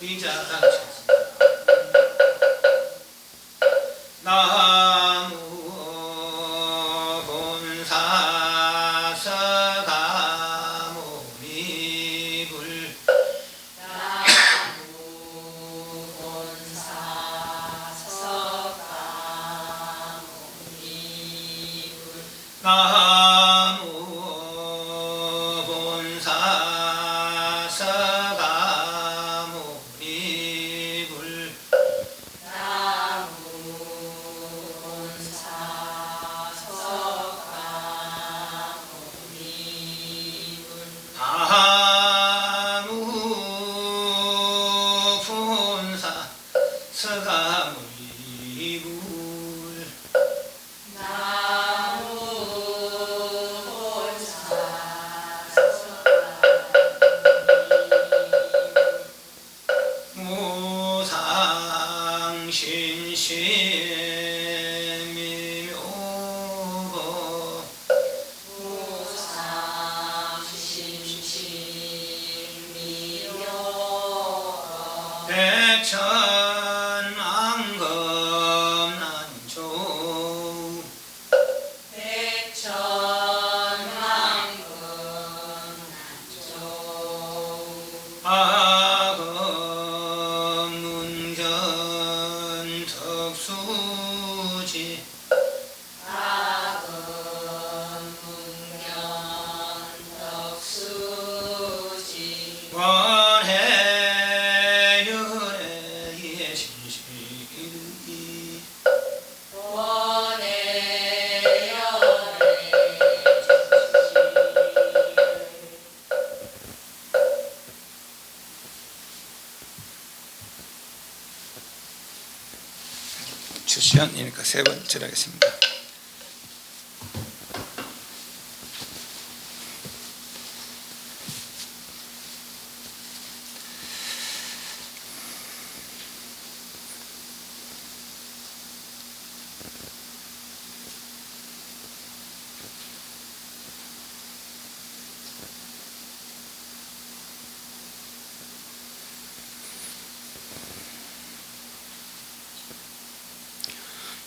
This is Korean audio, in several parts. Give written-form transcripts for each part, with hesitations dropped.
비자당치 나무 본사 서가모니불 나무 본사 서가모니불 나무 본사 서가모니불 나무 본사 서가모니불 나무 본사 서가모니불 나무 본사 서가모니불 무상신심미묘거 무상신심미묘거 백천만금난조 백천만금난조 아금문견 덕수지 아금문경 덕수지 원해열의 신실기 주시안이니까 세 번째 하겠습니다.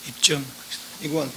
입점 이건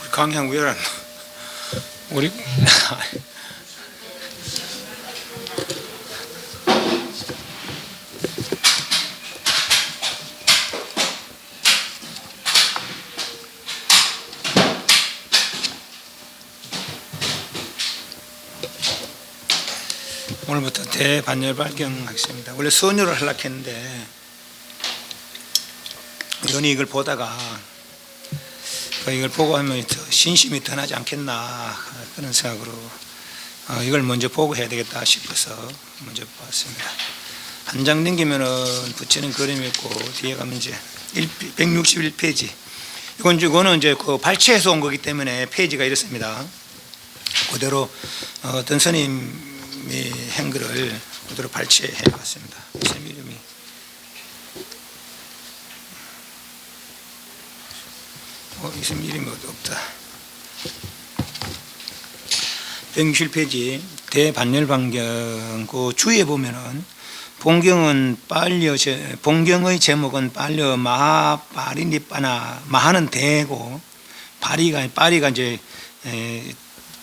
우리 강향 왜안 우리 오늘부터 대반열발경하겠습니다. 원래 선율을 하려고 했는데 연이 이걸 보다가 이걸 보고 하면 더 신심이 더 나지 않겠나 그런 생각으로 이걸 먼저 보고 해야 되겠다 싶어서 먼저 봤습니다. 한 장 넘기면은 붙이는 그림이 있고 뒤에 가면 이제 161페이지 이거는 이제 그 발췌해서 온 거기 때문에 페이지가 이렇습니다. 그대로 어떤 스님이 한 글을 그대로 발췌해 봤습니다. 쌤 이름이 이 쌤 이름이 없다. 161페이지 대반열반경 그 주위에 보면은 본경의 제목은 빨려 마하파리니빠나 마하는 대고 파리가 이제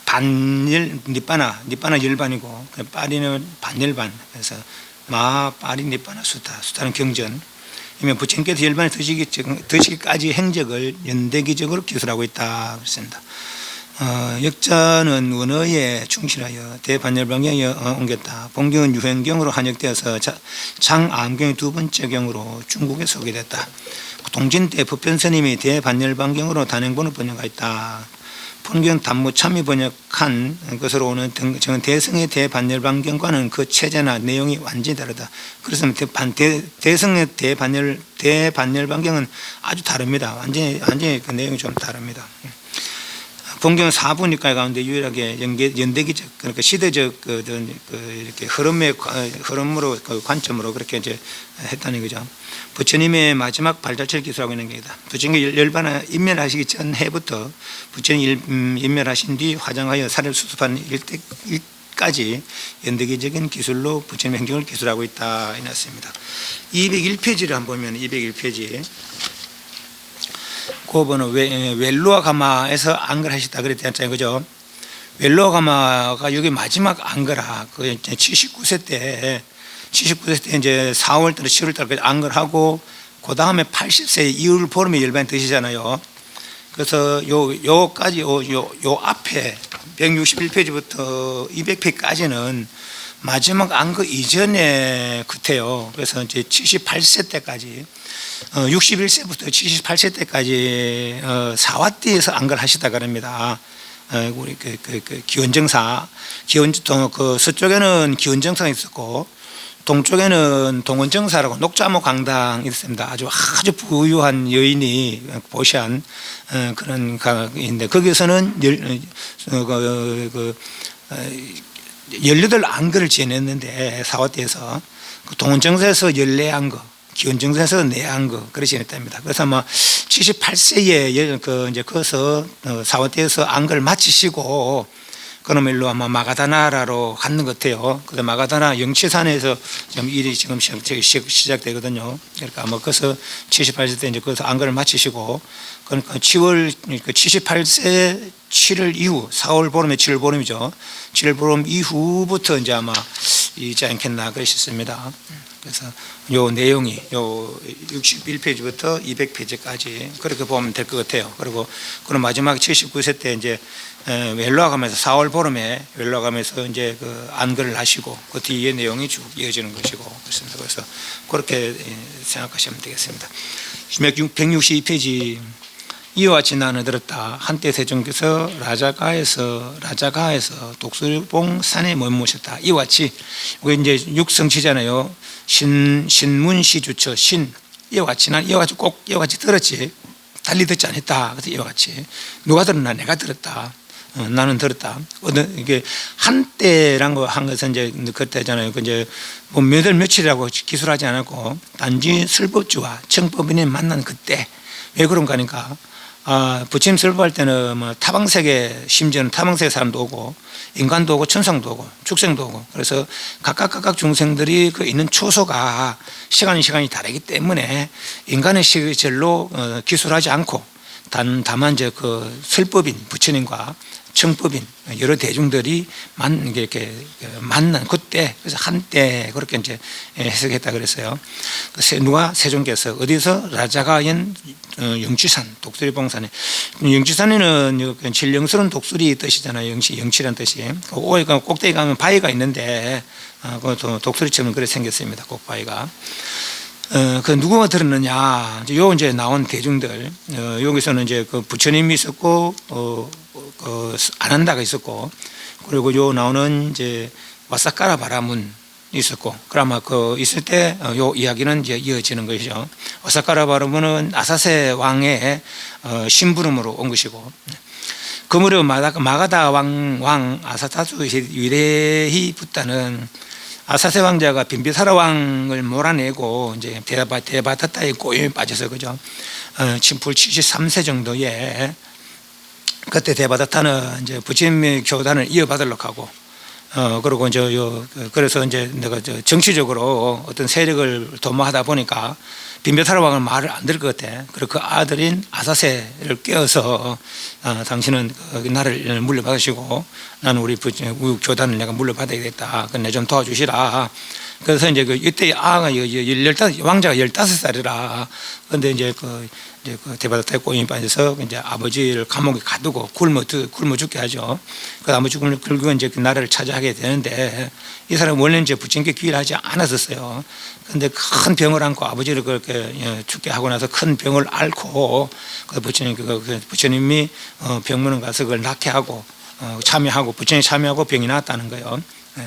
반열 니빠나 열반이고 파리는 반열반 그래서 마하파리니빠나 수타는 경전 이면 부처님께서 열반에 드시기까지 행적을 연대기적으로 기술하고 있다 그랬습니다. 역자는 원어에 충실하여 대반열반경에 옮겼다. 본경은 유행경으로 한역되어서 장암경의 두 번째 경으로 중국에 소개됐다. 동진 때 법변스님이 대반열반경으로 단행본을 번역하였다. 본경 단무참이 번역한 것으로 오는 대성의 대반열반경과는 그 체제나 내용이 완전히 다르다. 그래서 대성의 대반열반경은 아주 다릅니다. 완전히 그 내용이 좀 다릅니다. 본경 4부니까 가운데 유일하게 연대기적, 그러니까 시대적 이렇게 흐름으로 관점으로 그렇게 이제 했다는 거죠. 부처님의 마지막 발자취를 기술하고 있는 겁니다. 부처님이 열반을 인멸하시기 전 해부터 부처님 인멸하신 뒤 화장하여 살을 수습하는 일까지 연대기적인 기술로 부처님 행정을 기술하고 있다 이랬습니다. 201페이지를 한번 보면 201페이지. 그거는 웰로아 가마에서 안거를 하셨다 그랬잖아요, 그죠? 웰로아 가마가 여기 마지막 안거라. 그 79세 때 이제 4월달, 10월달까지 안거를 하고 그 다음에 80세 이후를 보름에 열반이 드시잖아요. 그래서 요까지 요 앞에 161페이지부터 200페이지까지는 마지막 안거 이전에 끝에요. 그래서 이제 78세 때까지 61세부터 78세 때까지 사와띠에서 안거를 하시다 그럽니다. 우리 기원정사, 그 서쪽에는 기원정사가 있었고 동쪽에는 동원정사라고 녹자모 강당이 있습니다. 아주 부유한 여인이 보시한 그런 강인데 거기서는 18안거를 지냈는데 사와띠에서 동원정사에서 14안거, 기원정사에서 4안거 그렇게 지냈답니다. 그래서 아마 78세에 이제 거기서 사와띠에서 안거를 마치시고 그러면 일로 아마 마가다나라로 갔는 것 같아요. 그래서 마가다나 영치산에서 지금 일이 지금 시작되거든요. 그러니까 아마 거기서 78세 때 이제 거기서 안거를 마치시고 그러니까 78세 7월 이후 4월 보름에 7월 보름이죠. 7월 보름 이후부터 이제 아마 있지 않겠나 그러셨습니다. 그래서 요 내용이 요 61페이지부터 200페이지까지 그렇게 보면 될 것 같아요. 그리고 그럼 마지막 79세 때 이제 웰로아 가면서 4월 보름에 웰로아 가면서 이제 그 안거를 하시고 그 뒤에 내용이 쭉 이어지는 것이고 그렇습니다. 그래서 그렇게 생각하시면 되겠습니다. 162페이지. 이와 같이 나는 들었다. 한때 세종께서 라자가에서 독수리봉 산에 머무셨다. 이와 같이 이게 이제 육성시잖아요. 신문시 주처 신. 이와 같이 난 이와 같이 꼭 이와 같이 들었지. 달리 듣지 않았다. 그래서 이와 같이 누가 들었나? 내가 들었다. 나는 들었다. 이게 한때란 거 한 것은 이제 그때잖아요. 이제 뭐 며칠이라고 기술하지 않았고 단지 설법주와 청법인이 만난 그때. 왜 그런가 하니까 부처님 설법할 때는 뭐 타방세계, 심지어는 타방세계 사람도 오고 인간도 오고 천상도 오고 축생도 오고 그래서 각각 중생들이 그 있는 초소가 시간이 다르기 때문에 인간의 시절로 기술하지 않고 다만 이제 그 설법인 부처님과 청법인 여러 대중들이 이렇게 만난 그때 그래서 한때 그렇게 이제 해석했다 그랬어요. 누가 세종께서 어디서 라자가연 영취산 독수리봉산에 영취산에는 진령스러운 독수리 뜻이잖아요. 영치란 뜻이. 오해가 꼭대기 가면 바위가 있는데 그 독수리처럼 그렇게 생겼습니다. 꼭바위가. 그 누구가 들었느냐? 요 이제 나온 대중들 여기서는 이제 그 부처님이 있었고 그 아난다가 있었고 그리고 요 나오는 이제 와사카라 바라문 있었고 그러면 그 있을 때 요 이야기는 이제 이어지는 것이죠. 와사카라 바라문은 아사세 왕의 심부름으로 온 것이고 그 무렵 마가다 왕 아사타수 위레히 붙다는 아사세 왕자가 빈비사라 왕을 몰아내고 이제 데바타타에 꼬임에 빠져서 그죠. 불 73세 정도에 그때 데바타타는 이제 부처님의 교단을 이어받으려고 하고 그리고 이제 그래서 이제 내가 정치적으로 어떤 세력을 도모하다 보니까 빈비사라 왕은 말을 안 들을 것 같아. 그리고 그 아들인 아사세를 깨어서 당신은 나를 물려받으시고 나는 우리 교단을 내가 물려받아야겠다. 내 좀 도와주시라. 그래서 이제 이때 아가 왕자가 15살이라. 근데 이제 그 대바다에 꼬임이 빠져서 이제 아버지를 감옥에 가두고 굶어 죽게 하죠. 그 아버지 결국은 이제 그 나라를 차지하게 되는데, 이 사람은 원래 이제 부처님께 귀의를 하지 않았었어요. 근데 큰 병을 안고 아버지를 그렇게 죽게 하고 나서 큰 병을 앓고, 그 부처님이 병문안 가서 그걸 낫게 하고 참여하고, 부처님 참여하고 병이 나았다는 거예요.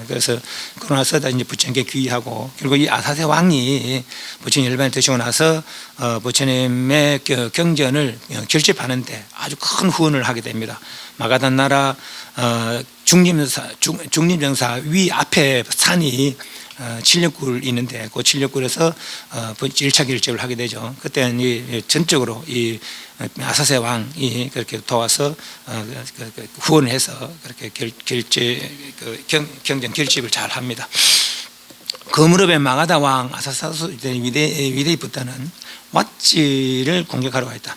그래서 그러고 나서 이제 부처님께 귀의하고, 결국 이 아사세 왕이 부처님 열반에 드시고 나서 부처님의 경전을 결집하는데 아주 큰 후원을 하게 됩니다. 마가단 나라 중림정사 위 앞에 산이 칠력굴이 있는데, 그 칠력굴에서 1차 결집을 하게 되죠. 그때는 이 전적으로 이 아사세 왕이 그렇게 도와서 후원을 해서 그렇게 경전 결집을 잘 합니다. 그 무렵에 마가다 왕 아사사수 위대이부터는 왓지를 공격하러 갔다.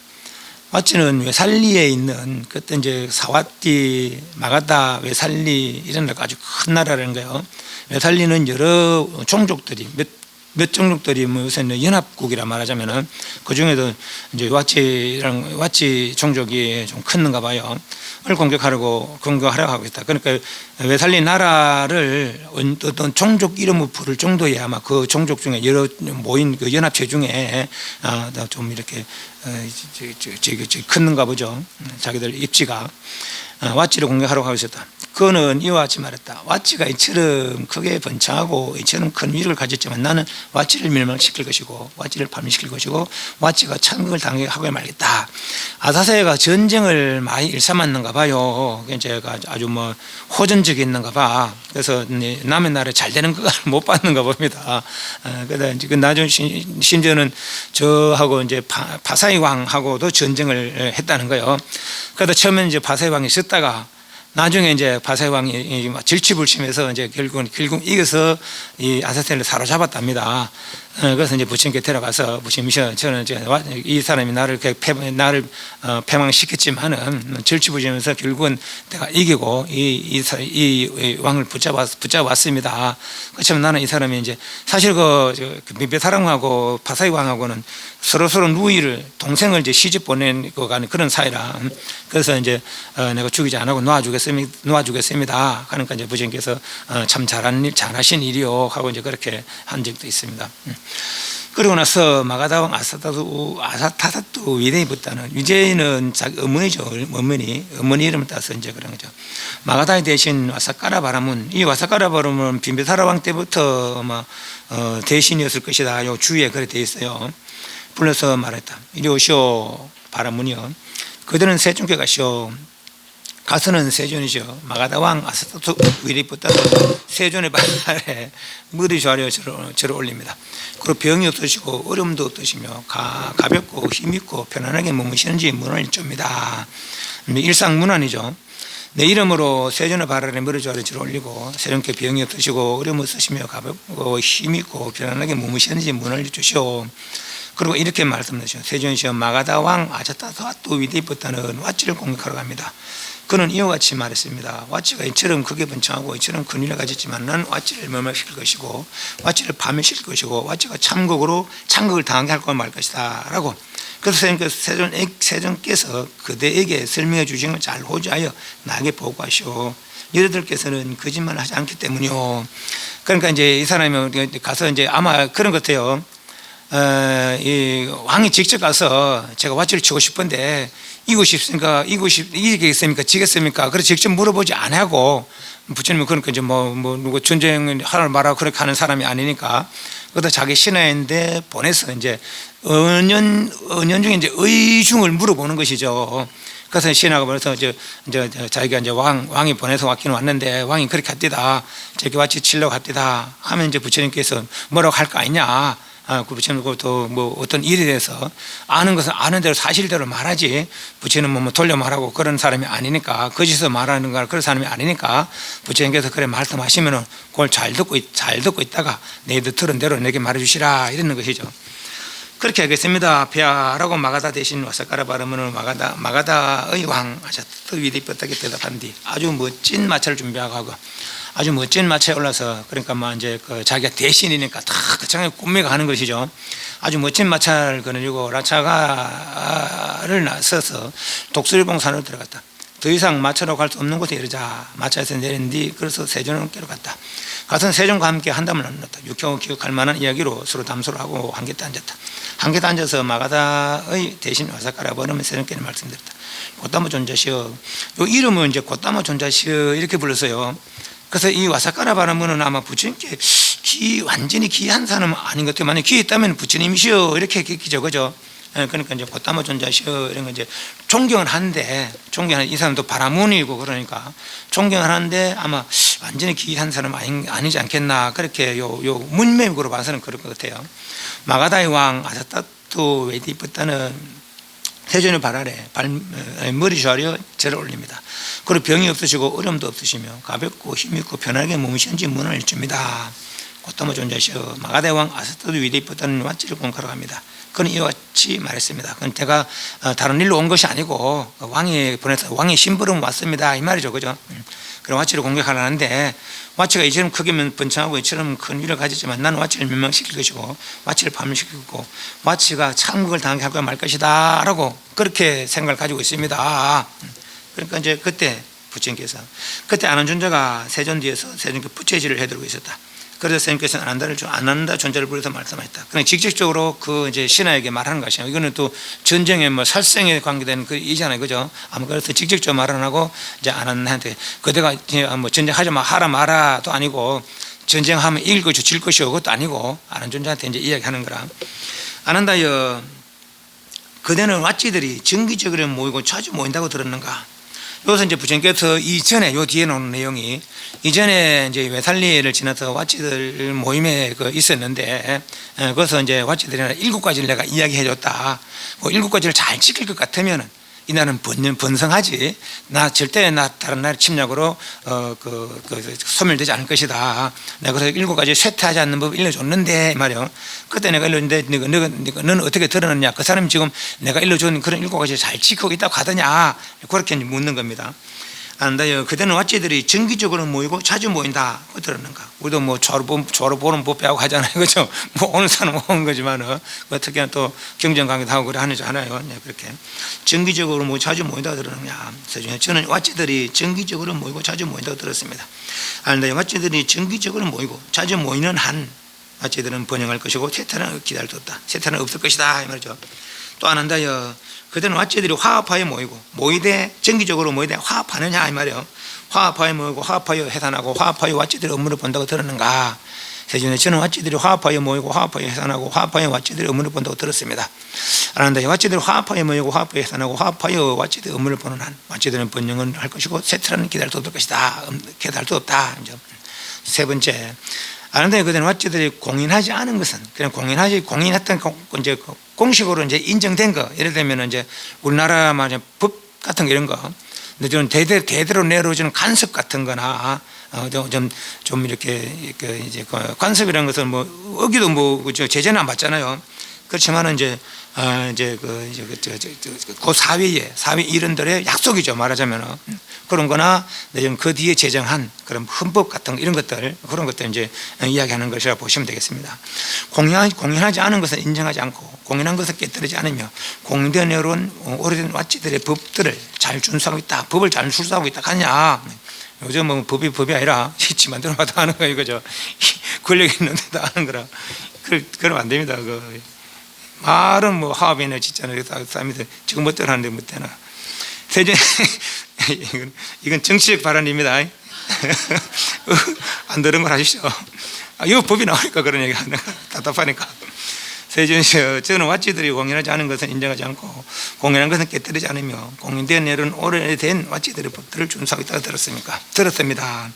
왓지는 웨살리에 있는, 그때 이제 사와띠, 마가다, 웨살리 이런 데가 아주 큰 나라라는 거예요. 웨살리는 여러 종족들이 몇 종족들이 무슨 연합국이라 말하자면은, 그 중에도 이제 왓지 종족이 좀 큰가 봐요. 을 공격하려고 하고 있다. 그러니까 웨살리 나라를 어떤 종족 이름을 부를 정도에 아마 그 종족 중에 여러 모인 그 연합체 중에 좀 이렇게 큰가 보죠. 자기들 입지가. 왓지를 공격하려고 하고 있었다. 그거는 이와 같이 말했다. 왓지가 이처럼 크게 번창하고 이처럼 큰 위력을 가졌지만 나는 왓지를 멸망시킬 것이고 왓지를 파멸시킬 것이고 왓지가 천국을 당하게 말겠다. 아사세가 전쟁을 많이 일삼았는가 봐요. 제가 아주 호전적이었는가 봐. 그래서 남의 나라에 잘 되는 거 못 봤는가 봅니다. 그러다 이제 나중에 심지어는 저하고 이제 바사이 왕하고도 전쟁을 했다는 거예요. 그러다 처음에는 이제 바사이 왕이 썼다가 나중에 이제 바사이 왕이 질치불침해서 이제 결국 이겨서 이 아사세를 사로잡았답니다. 그래서 이제 부처님께 데려가서 부처님이셔, 저는 이제 이 사람이 나를 패망시켰지만은 질치불침해서 결국은 내가 이기고 이 왕을 붙잡았습니다. 그렇지만 나는 이 사람이 이제 사실 그 비베사랑하고 바사이 왕하고는 서로 누이를 동생을 이제 시집 보내고 가는 그런 사이라. 그래서 이제 내가 죽이지 않고 놓아주겠습니다. 그러니까 이제 부처님께서 참 잘하신 일이요 하고 이제 그렇게 한 적도 있습니다. 그러고 나서 마가다 왕 아사타사투 위대이부터는, 위제는 자기 어머니죠. 어머니 이름을 따서 이제 그런 거죠. 마가다의 대신 와사카라 바라문, 이 와사카라 바라문은 빈베사라 왕 때부터 대신이었을 것이다. 요 주위에 그렇게 돼 있어요. 불러서 말했다. 이리 오시오 바라문이요. 그들은 세존께 가시오. 가서는 세존이죠. 마가다 왕 아사타투 위대이부터는 세존의 발에 무리 좌려 절을 올립니다. 그리고 병이 어떠시고 어려움도 어떠시며 가볍고 힘있고 편안하게 머무시는지 문을 줍니다. 일상문안이죠. 내 이름으로 세존의 발 아래 무리 좌려 절을 올리고 세존께 병이 어떠시고 어려움 없으시며 가볍고 힘있고 편안하게 머무시는지 문을 주시오. 그리고 이렇게 말씀하시죠. 세존이시여 마가다 왕 아사타투 위대이부터는 왓지를 공격하러 갑니다. 그는 이와 같이 말했습니다. 왓지가 이처럼 크게 번창하고 이처럼 큰 위력을 가졌지만 나는 왓지를 멸망시킬 것이고 왓지를 파멸시킬 것이고 왓지가 참극을 당하게 할 것만 말 것이다 라고. 그래서 세존께서 그대에게 설명해 주신 걸 잘 호주하여 나에게 보고하시오. 여러분들께서는 거짓말을 하지 않기 때문이요. 그러니까 이제 이 사람이 가서 이제 아마 그런 것 같아요. 이 왕이 직접 가서 제가 왓지를 치고 싶은데 이기겠습니까? 지겠습니까? 그래서 직접 물어보지 않고 부처님은 그러니까 이제 누구 전쟁하라고 말하고 그렇게 하는 사람이 아니니까 그것도 자기 신하인데 보내서 이제 은연 중에 이제 의중을 물어보는 것이죠. 그래서 신하가 그래서 이제 자기가 이제 왕이 보내서 왔는데 왕이 그렇게 합디다. 저기 왓지 치려고 합디다. 하면 이제 부처님께서 뭐라고 할 거 아니냐. 그 부처님 그것도 어떤 일에 대해서 아는 것은 아는 대로 사실대로 말하지, 부처님은 돌려 말하고 그런 사람이 아니니까, 거짓에서 말하는 거 그런 사람이 아니니까 부처님께서 그래 말씀하시면은 그걸 잘 듣고 있다가 너희들 들은 대로 내게 말해주시라 이러는 것이죠. 그렇게 하겠습니다. 폐하라고 마가다 대신 와사카라 바르면은 마가다의 왕 아사타투 위대이부터게 대답한 뒤 아주 멋진 마차를 준비하고 아주 멋진 마차에 올라서 그러니까 뭐 이제 그 자기가 대신이니까 다 그창에 꿈매가 가는 것이죠. 아주 멋진 마차를 거느리고 라차가를 나서서 독수리봉산으로 들어갔다. 더 이상 마차로 갈 수 없는 곳에 이르자 마차에서 내린 뒤 그래서 세존께로 갔다. 가서는 세존과 함께 한담을 나눴다. 유쾌하고 기억할 만한 이야기로 서로 담소를 하고 한 곁에 앉았다. 한 곁에 앉아서 마가다의 대신 와사카라 버르면 세존께는 말씀드렸다. 고타모 존자시여, 요 이름은 이제 고타모 존자시여 이렇게 불렀어요. 그래서 이 와사카라 바라문은 아마 부처님께 완전히 귀한 사람은 아닌 것 같아요. 만약 귀 있다면 부처님이시여 이렇게 했겠죠, 그죠? 그러니까 이제 고타모 존자시여 이런 거 이제 존경을 하는데, 이 사람도 바라문이고 그러니까 존경을 하는데 아마 완전히 귀한 사람은 아니지 않겠나, 그렇게 요 문맥으로 봐서는 그럴 것 같아요. 마가다의 왕 아사타투 웨디프타는 세존의 발 아래 머리 좌려 절을 올립니다. 그리고 병이 없으시고 어려움도 없으시며 가볍고 힘있고 편하게 몸이신지 문을 줍니다. 고타모 존자시여, 마가다의 왕 아사타투 웨디프타는 왓지를 공가로 갑니다. 그는 이와 같이 말했습니다. 그건 제가 다른 일로 온 것이 아니고 왕이 보내서 왕의 심부름 왔습니다 이 말이죠, 그죠? 그럼 왓지를 공격하려는데 왓지가 이처럼 크게 번창하고 이처럼 큰 위를 가지지만 나는 왓지를 멸망시킬 것이고 왓지를 파멸시키고 왓지가 참극을 당하게 할 거야 말 것이다 라고 그렇게 생각을 가지고 있습니다. 그러니까 이제 그때 부처님께서 그때 아난존자가 세존 뒤에서 세존께 부채질을 해드리고 있었다. 그래서 선생님께서는 아난다 존재를 부르서 말씀하셨다. 그냥 직접적으로 그 이제 신하에게 말하는 것이에요. 이거는 또 전쟁에 뭐 살생에 관계된 그 이잖아요, 그죠? 아마 그래서 직접적으로 말 안 하고 이제 아난한테 그대가 뭐 전쟁하지 마 하라 마라도 아니고 전쟁하면 이길 것이고 질 것이고 그것도 아니고 아난 존재한테 이제 이야기하는 거라. 아난다여, 그대는 왓지들이 정기적으로 모이고 자주 모인다고 들었는가? 여기서 이제 부처님께서 이전에 요 뒤에 나오는 내용이 이전에 이제 외살리를 지나서 왓지들 모임에 있었는데 거기서 이제 왓지들이나 7가지를 내가 이야기해 줬다. 뭐 7가지를 잘 지킬 것 같으면은 이 나라는 번성하지. 절대 다른 나라 침략으로 소멸되지 않을 것이다. 내가 그래서 7가지 쇠퇴하지 않는 법을 일러줬는데 말이요. 그때 내가 일러줬는데 너는 어떻게 들었느냐? 그 사람이 지금 내가 일러준 그런 7가지 잘 지키고 있다고 하더냐? 그렇게 묻는 겁니다. 안다요. 그때는 왓지들이 정기적으로 모이고 자주 모인다. 그 들었는가? 우리도 뭐 좌로 보는 법배하고 하잖아요, 그렇죠? 뭐 오는 사람 오는 거지만은 어떻게 또 경쟁 관계도 하고 그래 하는지 않아요. 네, 그렇게 정기적으로 뭐 자주 모인다고 들었느냐? 저는 왓지들이 정기적으로 모이고 자주 모인다고 들었습니다. 안다요. 왓지들이 정기적으로 모이고 자주 모이는 한 왓지들은 번영할 것이고 쇠퇴는 기다릴 수 없다. 쇠퇴는 없을 것이다 이 말이죠. 또 안 한다요. 그때는 왓지들이 화합하여 모이되 정기적으로 모이되 화합하느냐 이 말이에요. 화합하여 모이고 화합하여 해산하고 화합하여 왓지들의 업무를 본다고 들었는가? 세존에 저는 왓지들이 화합하여 모이고 화합하여 해산하고 화합하여 왓지들의 업무를 본다고 들었습니다. 그런데 왓지들이 화합하여 모이고 화합하여 해산하고 화합하여 왓지들의 업무를 보는 한 왓지들은 번영을 할 것이고 쇠퇴는 기다릴 수 없을 것이다. 기다릴 수 없다. 세 번째, 그런데 그들은 왓지들이 공인하지 않은 것은 그냥 공인했던 이제 공식으로 이제 인정된 거, 예를 들면 이제 우리나라 법 같은 거 이런 거, 근데 좀 대대로 내려오는 간섭 같은 거나 좀 이렇게 이제 간섭이라는 것은 뭐 어기도 뭐 제재는 안 받잖아요. 그렇지만은 이제 그 사회 일원들의 약속이죠, 말하자면은. 그런 거나 그 뒤에 제정한 그런 헌법 같은 이런 것들, 그런 것들 이제 이야기하는 것이라 보시면 되겠습니다. 공인하지 않은 것은 인정하지 않고 공인한 것을 깨뜨리지 않으며 공인된 내로는 오래된 왓지들의 법들을 잘 준수하고 있다. 법을 잘 준수하고 있다 하냐? 요즘 뭐 법이 아니라 지 만들어 봐도 하는 거예요, 그죠? 권력이 있는데도 하는 거라. 그러면 안 됩니다. 말은 뭐 화합이나 짓잖아요. 사람들 지금 못 하는데 못 되나. 세존 이건 정치적 발언입니다. 안 들은 걸 하십시오. 이거 법이 나오니까 그런 얘기 하는 거 답답하니까. 세존이여, 저는 왓지들이 공인하지 않은 것은 인정하지 않고 공인한 것은 깨뜨리지 않으며 공인된 일은 오래된 왓지들의 법들을 준수하고 있다고 들었습니다.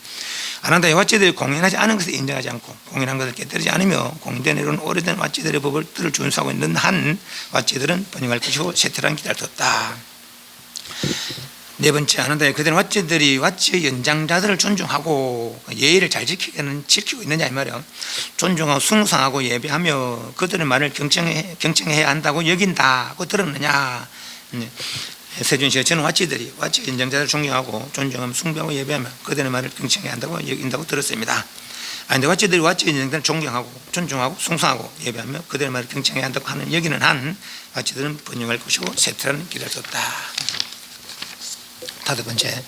아난다 왓지들이 공인하지 않은 것을 인정하지 않고 공인한 것을 깨뜨리지 않으며 공인된 일은 오래된 왓지들의 법들을 준수하고 있는 한 왓지들은 번영할 것이고 쇠퇴란 기다릴 수 없다. 네 번째, 아난다 그들은 왓지들이 왓지의 연장자들을 존중하고 예의를 잘 지키고 있느냐 이 말이에요. 존중하고 숭상하고 예배하며 그들의 말을 경청해야 한다고 여긴다고 들었느냐. 세준시가 저는 왓지들이 왓지 인정자를 존경하고 존중하며 숭배하고 예배하며 그들의 말을 경청해야 한다고 여긴다고 들었습니다. 근데 왓지들이 왓지 인정자를 존경하고 존중하고 숭상하고 예배하며 그들의 말을 경청해야 한다고 하는 여기는 한 왓지들은 번영할 것이고 쇠퇴라는 길을 뒀다. 다섯 번째,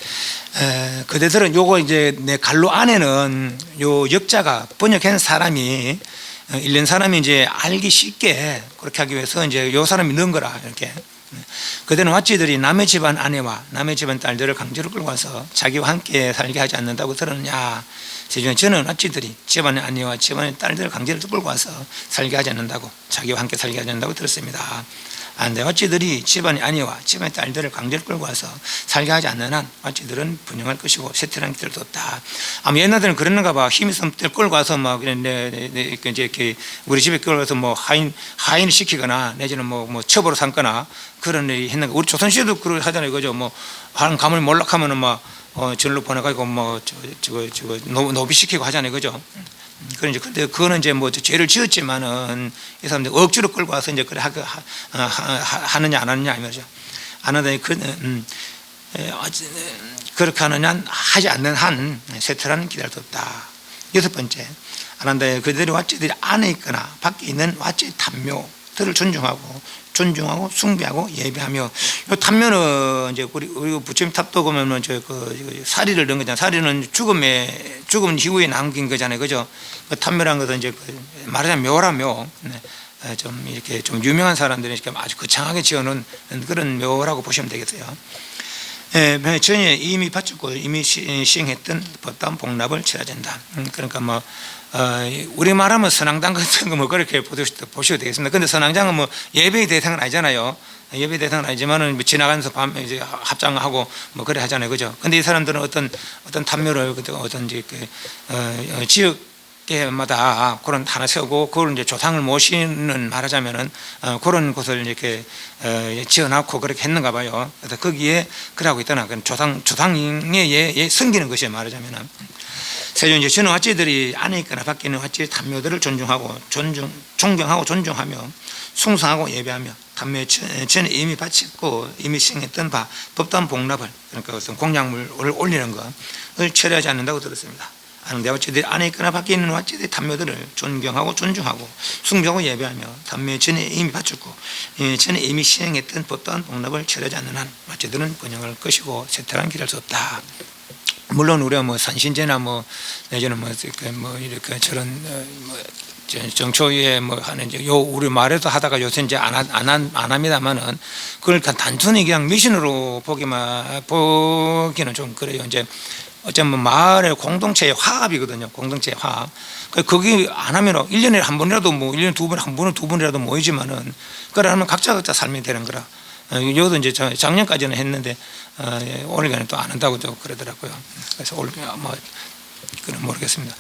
그대들은 요거 이제 내 갈로 안에는 요 역자가 번역한 사람이 읽는 사람이 이제 알기 쉽게 그렇게 하기 위해서 이제 요 사람이 넣은 거라 이렇게. 그들은 왓지들이 남의 집안 아내와 남의 집안 딸들을 강제로 끌고 와서 자기와 함께 살게 하지 않는다고 들었느냐. 저는 왓지들이 집안의 아내와 집안의 딸들을 강제로 끌고 와서 살게 하지 않는다고 자기와 함께 살게 하지 않는다고 들었습니다. 근데 왓지들이 집안의 아내와 집안의 딸들을 강제로 끌고 와서 살게 하지 않는 한 왓지들은 분영할 것이고 쇠퇴라는 길을 뒀다. 아마 옛날에는 그랬는가 봐. 힘이 있으면 끌고 와서 막 이제 이렇게 우리 집에 끌고 와서 뭐 하인을 시키거나 내지는 뭐 첩으로 삼거나 그런 일이 했는가. 우리 조선시대도 그걸 하잖아요, 그죠? 뭐 하는 가문이 몰락하면은 막 절로 보내가지고 뭐 저거 노비시키고 하잖아요, 그죠? 그런데 그거는 이제 뭐 죄를 지었지만은 이 사람들 억지로 끌고 와서 이제 그래 하느냐 안 하느냐 이 말이죠. 안 하더니 그렇게 하느냐 하지 않는 한 쇠퇴라는 기다릴 수 없다. 여섯 번째, 안 한다. 그들이 왓지들이 안에 있거나 밖에 있는 왓지의 탐묘들을 존중하고 숭배하고 예배하며, 요 탐묘는 이제 우리 부처님 탑도 보면은 그 사리를 넣은 거잖아요. 사리는 죽음 이후에 남긴 거잖아요, 그죠? 그 탐묘라는 것은 이제 말하자면 묘라 묘. 좀 이렇게 좀 유명한 사람들이 이렇게 아주 거창하게 지어놓은 그런 묘라고 보시면 되겠어요. 전에 이미 바쳤고 이미 시행했던 법당 복납을 치러야 된다. 그러니까 뭐 우리 말하면 선앙당 같은 거 뭐 그렇게 보셔도 되겠습니다. 근데 선앙장은 뭐 예배의 대상은 아니잖아요. 예배 대상은 아니지만은 뭐 지나가면서 밤 이제 합장하고 뭐 그래 하잖아요, 그죠? 근데 이 사람들은 어떤 탐묘를 어떤 이제 지역마다 그런 하나 세우고 그걸 이제 조상을 모시는 말하자면은 그런 곳을 이렇게 지어놓고 그렇게 했는가 봐요. 그래서 거기에 그러고 있더나 조상에 섬기는 것이에요, 말하자면은. 세존 이제 저는 왓지들이 안에 있거나 밖에 있는 왓지의 탐묘들을 존경하고 존중하며 숭상하고 예배하며 탐묘 전에 이미 바쳤고 이미 시행했던 바 법단 복납을, 그러니까 어떤 공약물을 올리는 것을 처리하지 않는다고 들었습니다. 아는데 왓지들이 안에 있거나 밖에 있는 왓지들의 탐묘들을 존경하고 존중하고 숭배하고 예배하며 탐묘 전에 이미 바쳤고 전에 이미 시행했던 법단 복납을 처리하지 않는 한 왓지들은 번영할 것이고 쇠퇴란 길할 수 없다. 물론 우리가 뭐 산신제나 뭐 내지는 뭐 이렇게 저런 뭐 정초에 뭐 하는 요 우리 말에도 하다가 요새 이제 안 합니다만은 그걸 단순히 그냥 미신으로 보기는 좀 그래요. 이제 어쩌면 마을의 공동체의 화합이거든요. 공동체의 화합. 거기 안 하면 1년에 한 번이라도 뭐 1년에 두 번, 한 번은 두 번이라도 모이지만은 그걸 하면 각자 삶이 되는 거라. 여도 이제 작년까지는 했는데 올해는 또 안 한다고 또 그러더라고요. 그래서 올해 뭐 그건 모르겠습니다.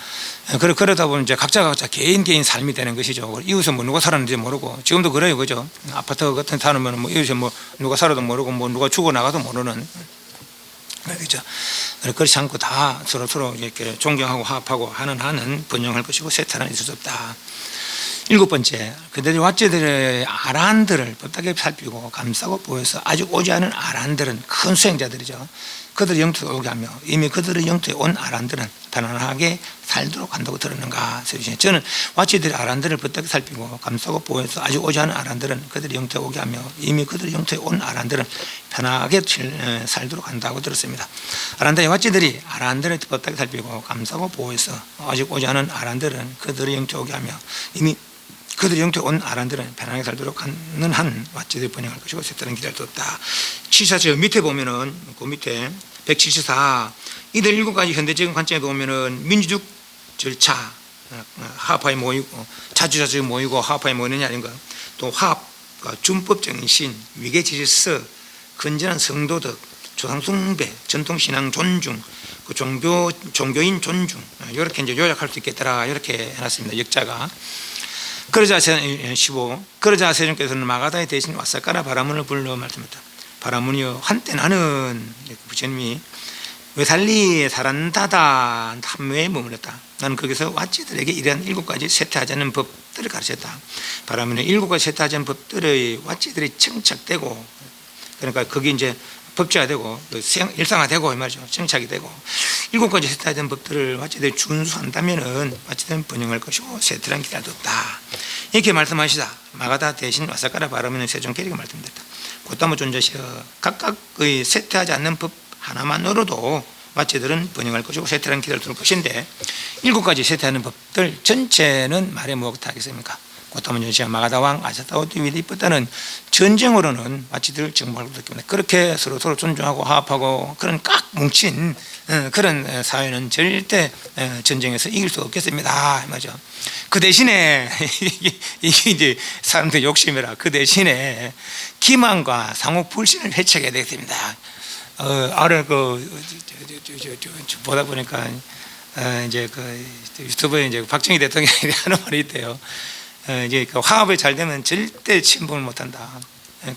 그러다 보면 이제 각자 개인 삶이 되는 것이죠. 이웃은 뭐 누가 살았는지 모르고 지금도 그래요, 그죠? 아파트 같은 데 사는 뭐 이웃에 뭐 누가 살아도 모르고 뭐 누가 죽어 나가도 모르는. 그렇죠. 그렇지 않고 다 서로 이렇게 존경하고 화합하고 하는 번영할 것이고 쇠퇴는 있을 수 없다. 일곱 번째, 그들이 왓지들의 아란들을 법답게 살피고 감싸고 보여서 아주 오지 않은 아란들은 큰 수행자들이죠. 그들의 영토에 오게 하며 이미 그들의 영토에 온 아란들은 편안하게 살도록 한다고 들었는가. 저는 왓지들의 아란들을 법답게 살피고 감싸고 보여서 아주 오지 않은 아란들은 그들의 영토에 오게 하며 이미 그들의 영토에 온 아란들은 편하게 살도록 한다고 들었습니다. 아란들의 왓지들이 아란들을 법답게 살피고 감싸고 보여서 아직 오지 않은 아란들은 그들의 영토에 오게 하며 이미 그들의 영토에 온 아란들은 편안하게 살도록 하는 한 왓지들이 번영할 것이고 쇠퇴는 기다릴 수 없다. 74저 밑에 보면은 그 밑에 174 이들 7가지 현대적인 관점에 보면은 민주주의 절차 화합하에 모이고 자주자주 모이고 화합하에 모이느냐 아닌가, 또 화합과 준법적인 신, 위계질서, 건전한 성도덕, 조상숭배, 전통신앙 존중, 그 종교인 존중, 이렇게 이제 요약할 수 있겠더라 이렇게 해놨습니다, 역자가. 그러자 15 그러자 세존께서는 마가다에 대신 와사카라 바라문을 불러 말씀했다. 바라문이여, 한때 나는 부처님이 외살리에 살한다다 탐묘에 머물렀다. 나는 거기서 왓지들에게 이러한 7가지 쇠퇴하지 않는 법들을 가르쳤다. 바라문은 7가지 쇠퇴하지 않는 법들의 왓지들이 청착되고 그러니까 그게 이제 법제화되고 일상화되고 이 말이죠. 정착이 되고 7가지 세태화된 법들을 와치들이 준수한다면은 와치들은 번영할 것이고 세태란 기대도 없다. 이렇게 말씀하시다 마가다 대신 와사카라 바라면은 세종계리가 말씀드렸다. 곧다모 존재시여 각각의 세태하지 않는 법 하나만으로도 와치들은 번영할 것이고 세태란 기대를 둘 것인데 7가지 세태하는 법들 전체는 말해 무엇 하겠습니까? 곧다모 존재시여 마가다 왕 아사타오티 위디부터는 전쟁으로는 와치들을 정복할 수 없습니다. 그렇게 서로 존중하고 화합하고 그런 꽉 뭉친 그런 사회는 절대 전쟁에서 이길 수 없겠습니다. 맞죠? 그 대신에 이게 이제 사람들 욕심이라 그 대신에 기만과 상호 불신을 회책해야 되겠습니다. 아래 보다 보니까 이제 유튜브에 이제 박정희 대통령이 하는 말이 있대요. 이제 화합이 잘 되면 절대 침범을 못한다.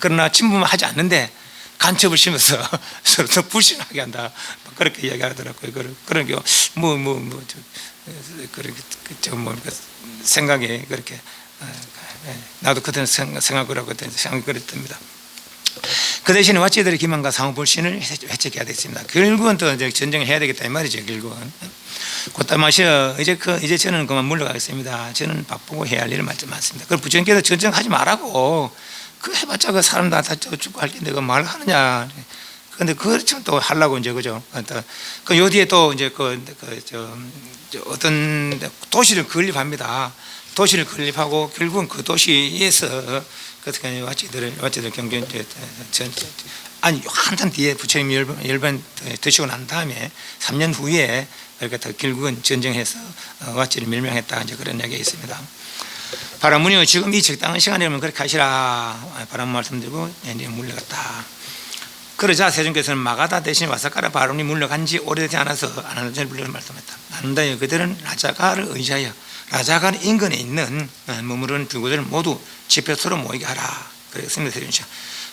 그러나 침범을 하지 않는데 간첩을 심어서 서로 더 불신하게 한다. 그렇게 이야기하더라고요. 그런 게 생각이 그렇게 나도 그때는 생각을 하고 생각이 그랬답니다. 그 대신에 와치들의 기만과 상호 불신을 회책해야 되겠습니다. 결국은 또 이제 전쟁을 해야 되겠다 이 말이죠. 결국은. 곧다마시어 이제 저는 그만 물러가겠습니다. 저는 바쁘고 해야 할 일이 많습니다. 그 부처님께서 전쟁하지 말라고 그 해봤자 그 사람 다 죽고 할 텐데 그 말 하느냐. 근데 그걸 또 하려고 이제 그죠. 그 요 뒤에 또 이제 어떤 도시를 건립합니다. 도시를 건립하고 결국은 그 도시에서 그 와치들 경전 아니 한참 뒤에 부처님 열반 드시고 난 다음에 3년 후에 그러니까 결국은 전쟁해서 와치를 멸망했다 이제 그런 이야기가 있습니다. 바라문이요 지금 이 적당한 시간이면 그렇게 하시라 바람 말씀드리고 이제 물러갔다. 그러자 세종께서는 마가다 대신 와사카라 바람이 물러간 지 오래되지 않아서 아나운서를 불러 말씀했다. 아는다여 그들은 라자가를 의지하여 라자가 인근에 있는 머무르는 비구들을 모두 집회소로 모이게 하라. 그랬습니다. 세종씨.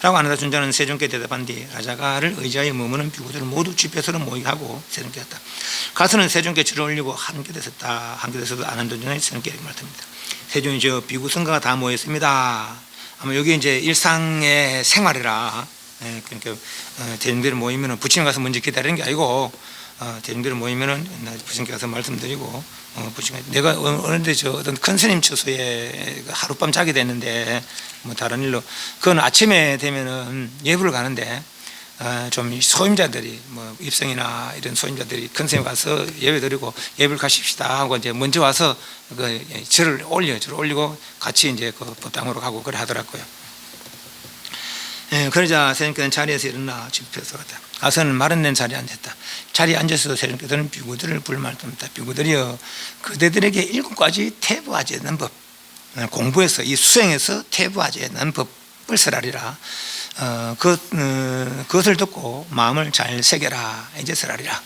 라고 아나다 존자는 세종께 대답한 뒤 라자가를 의지하여 머무는 비구들을 모두 집회소로 모이게 하고 세종께 했다. 가서는 세종께 줄을 올리고 함께 됐었다. 함께 됐어도 아나다 존자는 세종께 이렇게 말합니다. 세종이 저 비구 성가가 다 모였습니다. 아마 여기 이제 일상의 생활이라 그러니까 대중들이 모이면 부처님 가서 먼저 기다리는 게 아니고 대중들이 모이면은 부처님께 가서 말씀드리고 부처님 내가 어느 저 어떤 큰 스님 처소에 하룻밤 자게 됐는데 뭐 다른 일로 그건 아침에 되면은 예불을 가는데 좀 소임자들이 뭐 입성이나 이런 소임자들이 큰 스님 가서 예배 드리고 예불 가십시다 하고 이제 먼저 와서 그 절을 올리고 같이 이제 그 법당으로 가고 그래 하더라고요. 그러자 세종께서는 자리에서 일어나 집회소로 갔다. 가서는 마른 낸 자리에 앉았다. 자리에 앉아서 세종께서는 비구들을 불말씀했다. 비구들이여 그대들에게 7가지 태부하지 않는 법 공부해서 이 수행해서 태부하지 않는 법을 설하리라. 그것을 듣고 마음을 잘 새겨라. 이제 설하리라.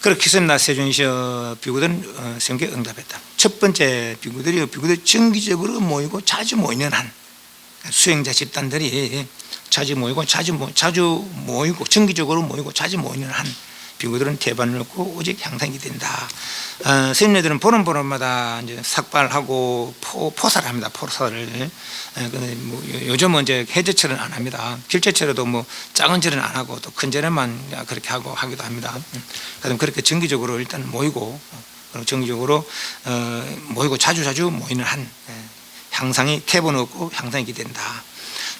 그렇게 했습니다. 세종이시여 비구들은 세종께 응답했다. 첫 번째 비구들이 정기적으로 모이고 자주 모이는 한 수행자 집단들이 자주 모이고 정기적으로 모이고 자주 모이는 한 비구들은 대반을 얻고 오직 향상이 된다. 스님네들은 보름마다 이제 삭발하고 포사를 합니다. 포사를. 근데 뭐 요즘은 이제 해제철은 안 합니다. 길제철에도 뭐 작은 절은 안 하고 또 큰 절에만 그렇게 하고 하기도 합니다. 그럼 그렇게 정기적으로 일단 모이고 정기적으로 모이고 자주 모이는 한 향상이 태본 없고 향상이 된다.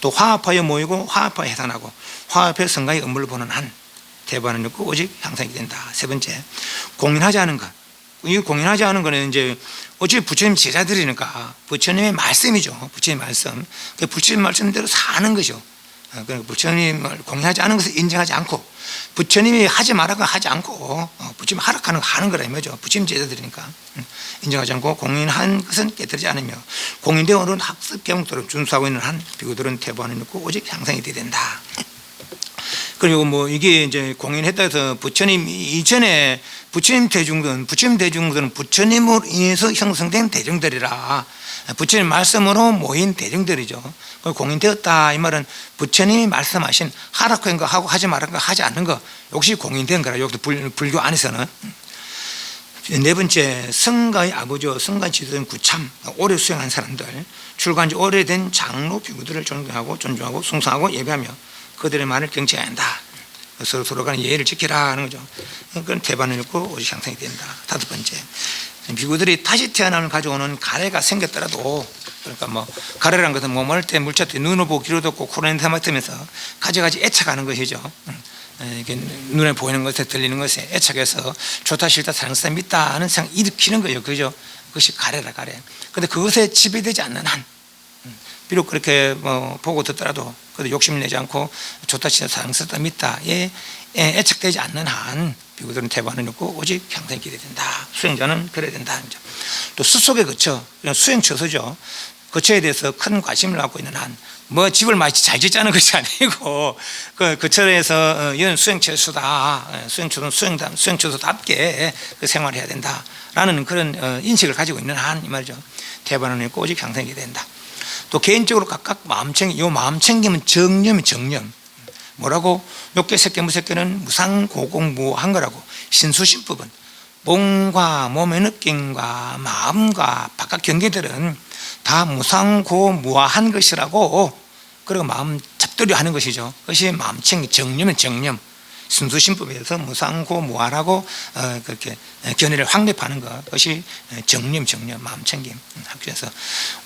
또 화합하여 모이고 화합하여 해산하고 화합해 성가의 업무를 보는 한 태반은 없고 오직 향상이 된다. 세 번째 공인하지 않은 것. 이 공인하지 않은 것은 이제 어차피 부처님 제자들이니까 부처님의 말씀이죠. 부처님 말씀. 부처님 말씀대로 사는 거죠. 그러니까 부처님을 공인하지 않은 것을 인정하지 않고 부처님이 하지 말라고 하지 않고 부처님 하락하는 거 하는 거라 이거죠. 부처님 제자들이니까 인정하지 않고 공인한 것은 깨뜨리지 않으며 공인되어 오는 학습 계몽토록 준수하고 있는 한 비구들은 태보하는 없고 오직 향상이 돼야 된다. 그리고 뭐 이게 이제 공인했다 해서 부처님 이전에 부처님 대중들은 부처님으로 인해서 형성된 대중들이라 부처님 말씀으로 모인 대중들이죠. 공인되었다 이 말은 부처님이 말씀하신 하라고 거 하고 하지 말은 거 하지 않는 거 역시 공인된 거라. 여기도 불교 안에서는. 네 번째 성가의 아버지와 성가 지도된 구참 오래 수행한 사람들 출가한 지 오래된 장로 비구들을 존경하고 존중하고 숭상하고 예배하며 그들의 말을 경청해야 한다. 서로 간에 예의를 지키라 하는 거죠. 그건 태반을 읽고 오직 향상이 된다. 다섯 번째, 비구들이 다시 태어남을 가져오는 가래가 생겼더라도, 그러니까 뭐 가래란 것은 몸을 때 물차 때 눈을 보고 귀로 듣고 코로 냄새 맡으면서 가지가지 애착하는 것이죠. 이게 눈에 보이는 것에 들리는 것에 애착해서 좋다 싫다 사랑스럽다 믿다 하는 생각 일으키는 거예요. 그죠? 그것이 가래라 가래. 근데 그것에 지배되지 않는 한, 비록 그렇게 뭐 보고 듣더라도 그래도 욕심 내지 않고 좋다 싫다 사랑스럽다 믿다에 애착되지 않는 한 비구들은 태반을 읽고 오직 향상이 기대된다. 수행자는 그래야 된다. 또 숲속에 거처, 수행처소죠. 거처에 대해서 큰 관심을 갖고 있는 한, 뭐 집을 마치 잘 짓자는 것이 아니고 그 거처에서 이런 수행처소다, 수행처소답게 그 생활을 해야 된다라는 그런 인식을 가지고 있는 한 이 말이죠. 태반을 읽고 오직 향상이 된다. 또 개인적으로 각각 마음챙김, 요 마음챙김은 정념이 정념. 뭐라고? 욕계 색계 무색계는 무상고공무한 거라고. 신수신법은 몸과 몸의 느낌과 마음과 바깥 경계들은 다 무상고무한 것이라고. 그리고 마음 잡들이 하는 것이죠. 그것이 마음챙김, 정념은 정념. 신수신법에서 무상고무하라고 그렇게 견해를 확립하는 것, 그것이 정념, 마음챙김. 학교에서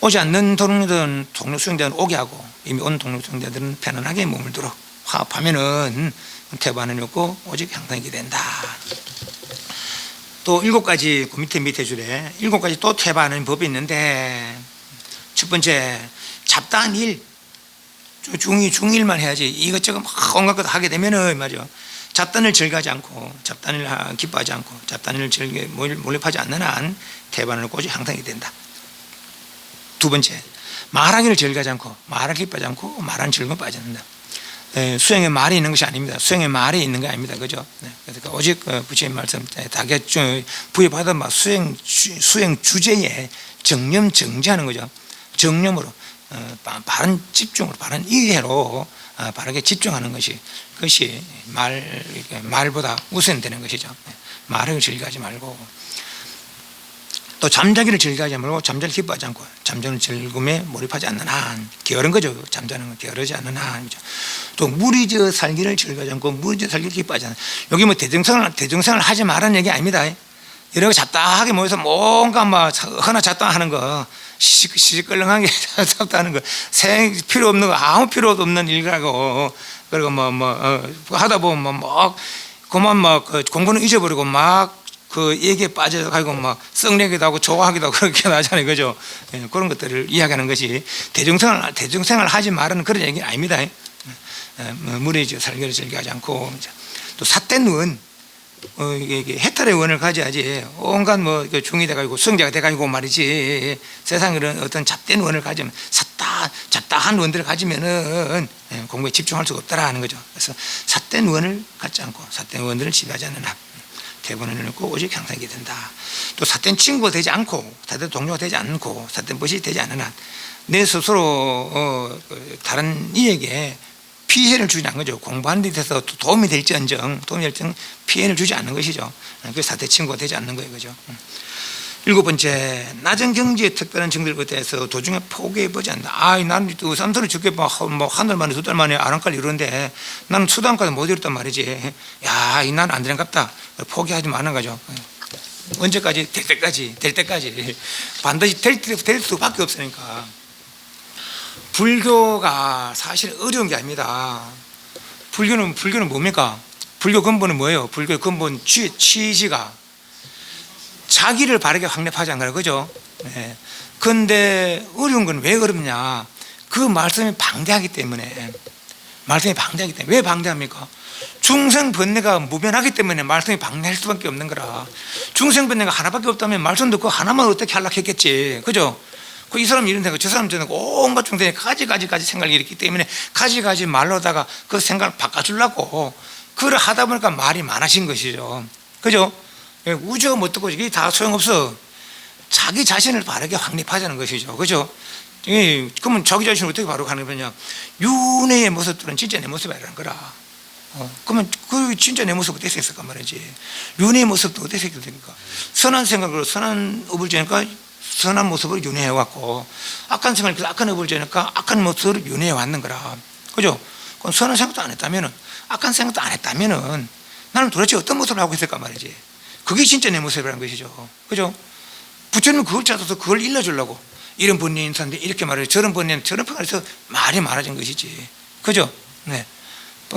오지 않는 동료들은 동료 수행자들은 오게 하고, 이미 온 동료 수행자들은 편안하게 몸을 들어 화합하면은 태반을 읽고 오직 향상이 된다. 또 7가지, 그 밑에 줄에 7가지 또 태반하는 법이 있는데, 첫 번째, 잡다한 일, 중일만 해야지 이것저것 막 온갖 것 하게 되면은 말이죠, 잡단을 즐거하지 않고, 잡단을 기뻐하지 않고, 잡단을 몰입하지 않는 한 태반을 오직 향상이 된다. 두 번째, 말하기를 즐거하지 않고, 말을 기뻐하지 않고, 말하는 즐거움 빠지 않는다. 수행에 말이 있는 것이 아닙니다. 수행에 말이 있는 게 아닙니다. 그죠? 그러니까 오직 부처님 말씀, 다게 부여받은 수행 주제에 정념 정지하는 거죠. 정념으로, 바른 집중으로, 바른 이해로 바르게 집중하는 것이, 그것이 말보다 우선되는 것이죠. 말을 즐거워하지 말고, 또 잠자기를 즐거워하지 말고, 잠자를 기뻐하지 않고, 잠자는 즐거움에 몰입하지 않는 한, 게으른 거죠. 잠자는 건 게으르지 않는 한. 또 무리지어 살기를 즐거워하지 않고, 무리지어 살기를 기뻐하지 않는. 여기 뭐 대중생활 하지 말라는 얘기 아닙니다. 이렇게 잡다하게 모여서 뭔가 막 허나 잡다하는 거, 시시끌렁하게 잡다하는 거, 필요 없는 거, 아무 필요도 없는 일이라고. 그리고 하다 보면 그만 공부는 잊어버리고 그 얘기에 빠져가지고 썩내기도 하고 좋아하기도 하고 그렇게 나잖아요. 그죠? 그런 것들을 이야기하는 것이 대중생활 하지 말라는 그런 얘기는 아닙니다. 무리지어 살기를 즐겨하지 않고, 또 삿된 원, 해탈의 원을 가져야지, 온갖 중이 돼가지고 수행자가 돼가지고 말이지, 세상에 어떤 잡된 원을 가지면, 잡다한 원들을 가지면은 공부에 집중할 수가 없다라는 거죠. 그래서 삿된 원을 갖지 않고, 삿된 원들을 지배하지 않는 한 태반을 읽고 오직 향상이 된다. 또 삿된 친구가 되지 않고, 삿된 동료가 되지 않고, 삿된 벗이 되지 않는 한 내 스스로 다른 이에게 피해를 주지 않는 거죠. 공부하는 데 있어서 도움이 될지언정 피해를 주지 않는 것이죠. 그게 삿된 친구가 되지 않는 거예요. 그죠? 7번째, 낮은 경지의 특별한 정들에 대해서 도중에 포기해보지 않는다. 나는 쌈소리 죽게 한 달 만에 두 달 만에 아랑깔 이루는데 나는 수단까지 못 이뤘단 말이지. 나는 안 되는갑다. 포기하지 마는 거죠. 언제까지? 될 때까지. 반드시 될 수밖에 없으니까. 불교가 사실 어려운 게 아닙니다. 불교는 뭡니까? 불교 근본은 뭐예요? 불교의 근본 취지가 자기를 바르게 확립하지 않아요. 그죠? 그런데 어려운 건 왜 어렵냐? 그 말씀이 방대하기 때문에. 왜 방대합니까? 중생 번뇌가 무변하기 때문에 말씀이 방대할 수밖에 없는 거라. 중생 번뇌가 하나밖에 없다면 말씀 듣고 하나만 어떻게 하려고 했겠지. 그죠? 이 사람 이런 생각, 저 사람 저런 생각, 온갖 중생이 가지 생각이 일으키기 때문에 가지 말로다가 그 생각을 바꿔주려고 그걸 하다 보니까 말이 많아진 것이죠. 그죠? 우주가 못 듣고 이게 다 소용없어. 자기 자신을 바르게 확립하자는 것이죠. 그죠? 그러면 자기 자신을 어떻게 바르게 하는 거냐? 윤회의 모습들은 진짜 내 모습이라는 거라. 그러면 그 진짜 내 모습 어디서 있을까 말이지. 윤회의 모습도 어디서 있게 됩니까? 선한 생각으로 선한 업을 지니까 선한 모습을 윤회해왔고, 악한 생각을 악한 업을 지니까 악한 모습을 윤회해왔는 거라. 그죠? 그럼 선한 생각도 안 했다면은, 악한 생각도 안 했다면은 나는 도대체 어떤 모습을 하고 있을까 말이지. 그게 진짜 내 모습이라는 것이죠. 그죠? 부처님은 그걸 찾아서 그걸 일러주려고 이런 번뇌 인사인데 이렇게 말해요. 저런 번뇌는 저런 평가에서 말이 많아진 것이지. 그죠? 네.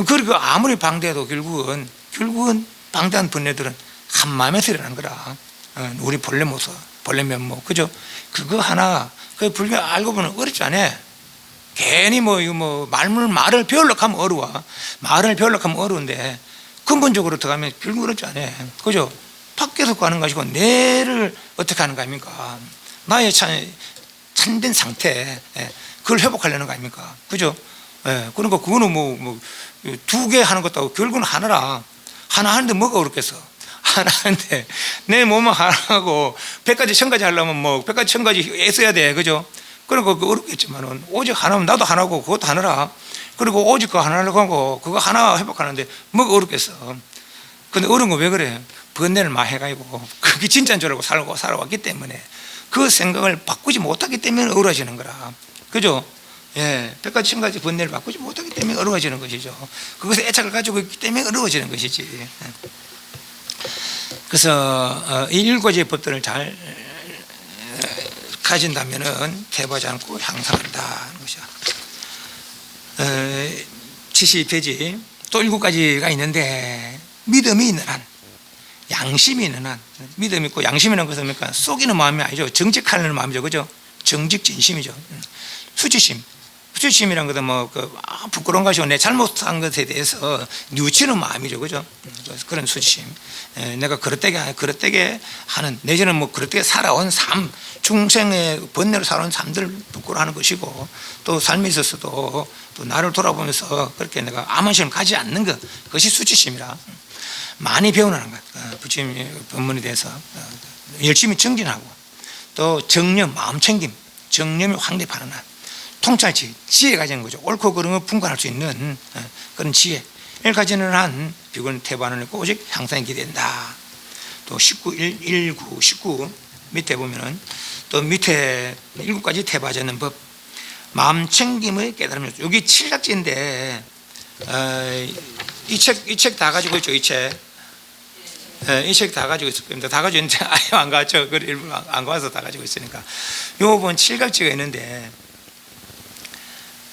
그리고 아무리 방대해도 결국은 방대한 번뇌들은 한 마음에서 일어난 거라. 우리 본래 모습, 본래 면목. 그죠? 그거 하나, 그 불교 알고 보면 어렵지 않아. 괜히 말을 배우려고 하면 어려워. 말을 배우려고 하면 어려운데 근본적으로 들어가면 결국 어렵지 않아. 그죠? 밖에서 가는 것이고 내를 어떻게 하는 거 아닙니까? 나의 참된 상태, 그걸 회복하려는 거 아닙니까? 그죠? 그러니까 그거는 두 개 하는 것도 하고 결국은 하나라. 하나 하는데 뭐가 어렵겠어? 하나 하는데 내 몸은 하나하고 100가지 1000가지 하려면 100가지 1000가지 애써야 돼. 그죠? 그러니까 그 어렵겠지만은 오직 하나면 나도 하나고 그것도 하나라. 그리고 오직 그거 하나라고 하고 그거 하나 회복하는데 뭐가 어렵겠어? 근데 어려운 거 왜 그래? 번뇌를 많이 해가지고 그게 진짜인 줄 알고 살아왔기 때문에 그 생각을 바꾸지 못하기 때문에 어려워지는 거라. 그죠? 100가지 1000가지 번뇌를 바꾸지 못하기 때문에 어려워지는 것이죠. 그것에 애착을 가지고 있기 때문에 어려워지는 것이지. 그래서 이 7가지의 법들을 잘 가진다면은 퇴보하지 않고 향상한다는 것이야. 70페이지 또 7가지가 있는데 믿음이 있는 한, 양심이 있는 한, 믿음이 있고 양심이라는 것은 뭡니까? 속이는 마음이 아니죠. 정직하는 마음이죠. 그죠? 정직 진심이죠. 수치심. 수치심이라는 것은 부끄러운 것이고 내 잘못한 것에 대해서 뉘우치는 마음이죠. 그죠? 그런 수치심. 내가 그릇되게 하는, 내지는 그릇되게 살아온 삶, 중생의 번뇌로 살아온 삶들을 부끄러워하는 것이고, 또 삶에 있어서도 또 나를 돌아보면서 그렇게 내가 아무심을 가지 않는 것, 그것이 수치심이라. 많이 배우는 것, 부처님 법문에 대해서 열심히 정진하고, 또 정념, 마음 챙김, 정념이 확립하는 한, 통찰치, 지혜 가지는 거죠. 옳고 그른 걸 분간할 수 있는 그런 지혜를 가지는 한 비구는 퇴보하는 있고 오직 향상이 기된다. 또 19 밑에 보면은 또 밑에 7가지 퇴보하지 않는 법, 마음 챙김의 깨달음이 있죠. 여기 7각지인데 이 책 다 가지고 있죠. 이 책 다 가지고 있을 겁니다. 다 가지고 있는데 아예 안 가죠. 그 일부 안 가서 다 가지고 있으니까. 요 부분 7각지가 있는데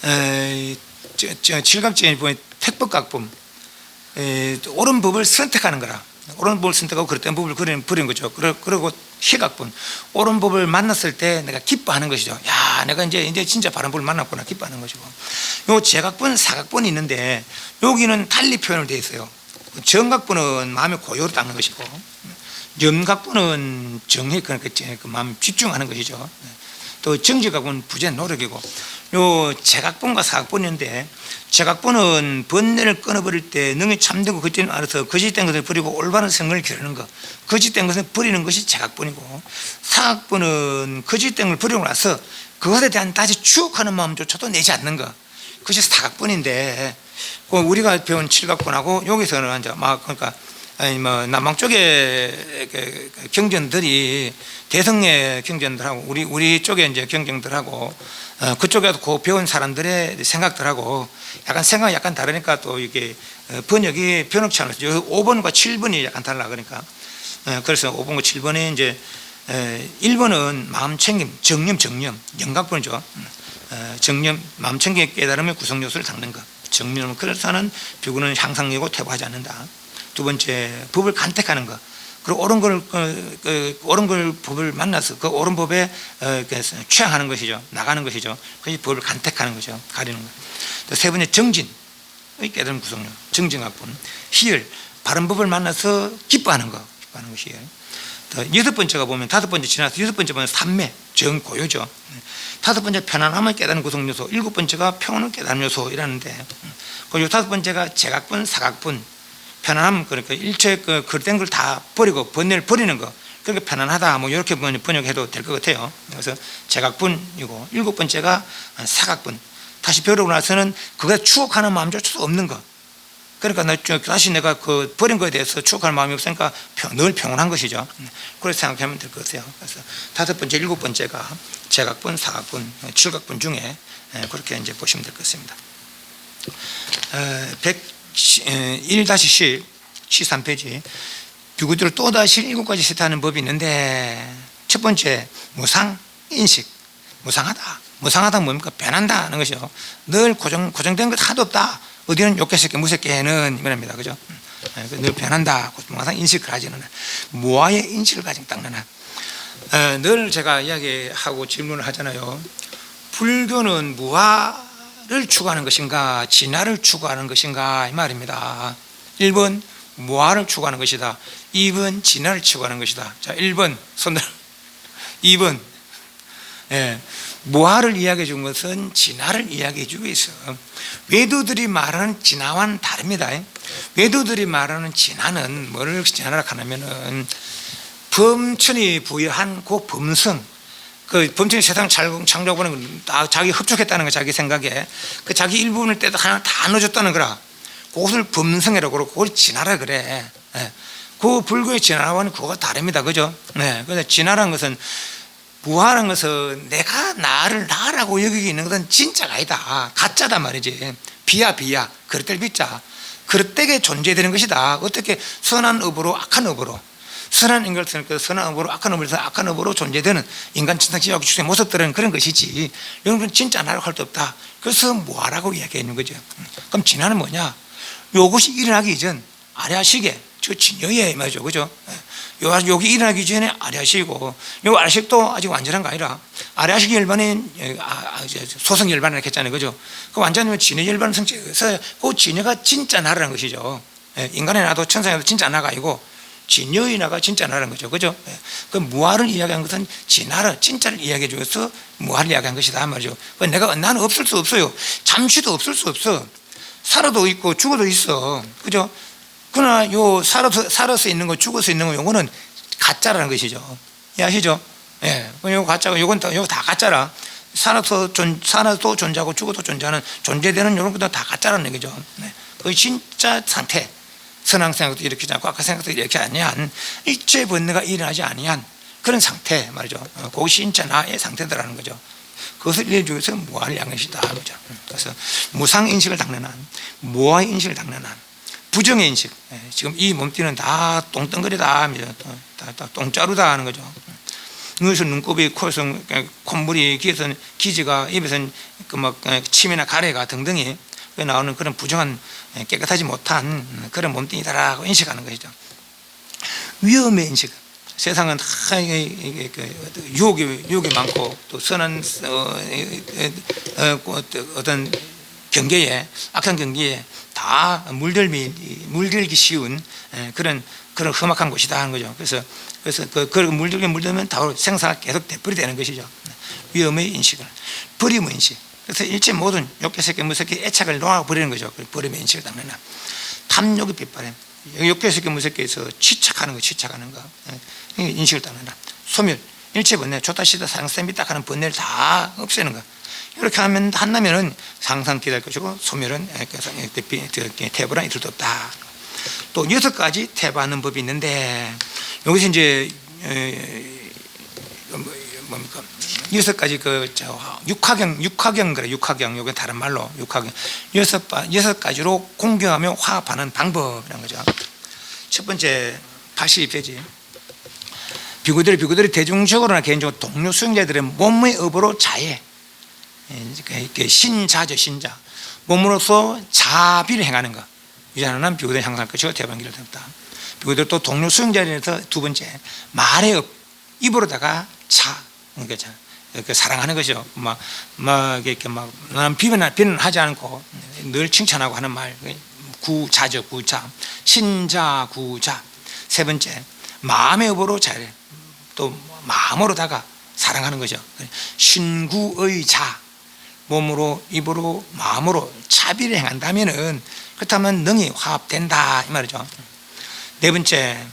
7각지에 보면 택법각품, 옳은 법을 선택하는 거라. 옳은 법을 선택하고 그릇된 법을 버리는 거죠. 그리고 희각분, 옳은 법을 만났을 때 내가 기뻐하는 것이죠. 야, 내가 이제 진짜 바른 법을 만났구나, 기뻐하는 것이고. 요 제각분, 사각분이 있는데 여기는 달리 표현을 되어 있어요. 정각분은 마음의 고요를 닦는 것이고, 염각분은 정해, 그러니까 그 마음 집중하는 것이죠. 또 정지각분은 부재 노력이고, 요 제각분과 사각분인데, 제각분은 번뇌를 끊어버릴 때 능히 참되고 거짓된 알아서 거짓된 것을 버리고 올바른 생각을 기르는 것, 거짓된 것을 버리는 것이 제각분이고, 사각분은 거짓된 걸 버리고 나서 그것에 대한 다시 추억하는 마음조차도 내지 않는 것, 그것이 사각분인데, 우리가 배운 칠각분하고 여기서는 이제 그러니까 남방 쪽의 경전들이 대성의 경전들하고 우리 쪽에 이제 경전들하고 그쪽에서 그 배운 사람들의 생각들하고 생각이 약간 다르니까 또 이게 번역이 변혁치 않았어요. 5번과 7번이 약간 달라. 그러니까 그래서 5번과 7번이 이제 1번은 마음 챙김, 정념, 영각분이죠. 정념, 마음 챙김 깨달음의 구성 요소를 닦는 것. 정념은 그래서 하는 비구는 향상이고 퇴보하지 않는다. 두 번째, 법을 간택하는 것. 그리고 옳은 걸 법을 만나서 그 옳은 법에 취향하는 것이죠. 나가는 것이죠. 그것이 법을 간택하는 거죠. 가리는 것. 또 세 번째, 정진. 깨달음 구성력. 정진학분. 희열. 바른 법을 만나서 기뻐하는 것. 기뻐하는 것이에요. 또 6번째가 보면 5번째 지나서 6번째 보면 삼매, 정고요죠. 5번째 편안함을 깨닫는 구성 요소, 7번째가 평온을 깨닫는 요소이라는데, 그리고 5번째가 제각분, 사각분, 편안함, 그러니까 일체 그릇된 걸 다 버리고 번뇌를 버리는 거, 그러니까 편안하다, 이렇게 번역해도 될 것 같아요. 그래서 제각분이고, 7번째가 사각분, 다시 배우고 나서는 그걸 추억하는 마음조차도 없는 거. 그러니까 다시 내가 그 버린 거에 대해서 추억할 마음이 없으니까 늘 평온한 것이죠. 그렇게 생각하면 될 것 같아요. 그래서 5번째, 7번째가 제각분, 사각분, 7각분 중에 그렇게 이제 보시면 될 것 같습니다. 1-10 13페이지 비구들을 또다시 7가지 세트하는 법이 있는데, 첫 번째 무상인식. 무상하다 뭡니까? 변한다는 것이요. 늘 고정된 것 하나도 없다. 어디는 욕했을게 무색게는 이말입니다. 그죠? 늘 변한다. 무상 인식을 가지는 무아의 인식을 가진 땅나나. 늘 제가 이야기하고 질문을 하잖아요. 불교는 무아를 추구하는 것인가, 진화를 추구하는 것인가, 이 말입니다. 1번 무아를 추구하는 것이다. 2번 진화를 추구하는 것이다. 자, 1번 손들. 2번 무아를 이야기해 준 것은 진화를 이야기해 주고 있어. 외도들이 말하는 진화와는 다릅니다. 외도들이 말하는 진화는 뭐를 진화라 하냐면은 범천이 부여한 그 범성, 그 범천이 세상 창조하는 건 다 자기 흡족했다는 거, 자기 생각에 그 자기 일부분을 때도 하나 다 넣어줬다는 거라. 그것을 범성이라고 그러고 그걸 진화라 그래. 그 불교의 진화와는 그거가 다릅니다. 그죠? 그래서 진화라는 것은, 무아라는 것은 내가 나를 나라고 여기고 있는 것은 진짜가 아니다. 가짜다 말이지. 비야. 그릇될 비자. 그릇되게 존재되는 것이다. 어떻게 선한 업으로 악한 업으로, 선한 인간을 쓰니까 선한 업으로 악한 업을 써서 악한 업으로 존재되는 인간 천상지옥 주의 모습들은 그런 것이지, 여러분 진짜 나라고 할 수 없다. 그래서 무아라고 이야기하는 거죠. 그럼 진화는 뭐냐? 요것이 일어나기 이전 아랴식에 저 진여에 말이죠. 그죠? 여기 일어나기 전에 아랴식이고, 요 아랴식도 아직 완전한 거 아니라, 아랴식 열반은 소성 열반을 이렇게 했잖아요. 그죠? 그 완전히 진여 열반 성취해서 그 진여가 진짜 나라는 것이죠. 인간의 나도 천상의 나도 진짜 나가 아니고 진여의 나가 진짜 나라는 거죠. 그죠? 그 무아를 이야기한 것은 진화를, 진짜를 이야기해 주어서 무아를 이야기한 것이다 말이죠. 나는 없을 수 없어요. 잠시도 없을 수 없어. 살아도 있고 죽어도 있어. 그죠? 그러나 요 살아서 있는 거, 죽어서 있는 거, 요거는 가짜라는 것이죠. 이해하시죠? 요거 가짜고, 요거 다 가짜라. 살아도 존재하고 죽어도 존재하는, 존재되는 요런 것도 다 가짜라는 얘기죠. 그 진짜 상태, 선한 생각도 일으키지 않고 악한 생각도 일으키지 아니한, 일체 번뇌가 일어나지 아니한 그런 상태 말이죠. 그것이 진짜 나의 상태더라는 거죠. 그것을 일해주면서 무아를 향한 것이다. 그죠? 그래서 무상인식을 닦는 한, 무아의 인식을 닦는 한, 부정의 인식. 지금 이 몸띠는 다 똥덩거리다, 다 똥자루다 하는 거죠. 눈에서 눈곱이, 코에서 콧물이, 귀에서는 기지가, 입에서는 침이나 가래가 등등이 나오는 그런 부정한, 깨끗하지 못한 그런 몸뚱이다라고 인식하는 것이죠. 위험의 인식. 세상은 다 유혹이 많고, 또 선한 어떤 경계에, 악한 경계에 다 물들기 쉬운 그런 험악한 곳이다 하는 거죠. 그래서 그 물들면 다 생사가 계속 되풀이 되는 것이죠. 위험의 인식을, 버림의 인식. 그래서 일체 모든 욕계, 색계, 무색계, 애착을 놓아버리는 거죠. 버림의 인식을 담는 한. 탐욕의 빗바람, 욕계, 색계, 무색계에서 취착하는 거, 인식을 담는 한. 소멸, 일체 번뇌, 좋다 싫다 상생 삐딱 하는 번뇌를 다 없애는 거. 이렇게 한다면은 상상 기다릴 것이고, 소멸은 태보란 이틀도 없다. 또 6가지 태보하는 법이 있는데, 여기서 이제 뭡니까? 6가지 육화경 그래. 육화경, 요게 다른 말로 육화경. 6가지로 공경하며 화합하는 방법이라는 거죠. 첫 번째 82페이지. 비구들이 대중적으로나 개인적으로 동료 수행자들의 몸의 업으로 자해, 신자죠. 신자, 몸으로서 자비를 행하는 것, 유자는 비구들이 향상할 것이고 대방기를 듭다. 비구들 또 동료 수행자에서 두 번째 말의 업, 입으로다가 그러니까 사랑하는 것이죠. 나는 비난하지 않고 늘 칭찬하고 하는 말, 구자죠. 구자, 신자, 구자. 세 번째 마음의 업으로 자해, 또 마음으로다가 사랑하는 거죠. 신구의 자, 몸으로, 입으로, 마음으로 자비를 행한다면은, 그렇다면 능히 화합된다 이 말이죠. 네 번째,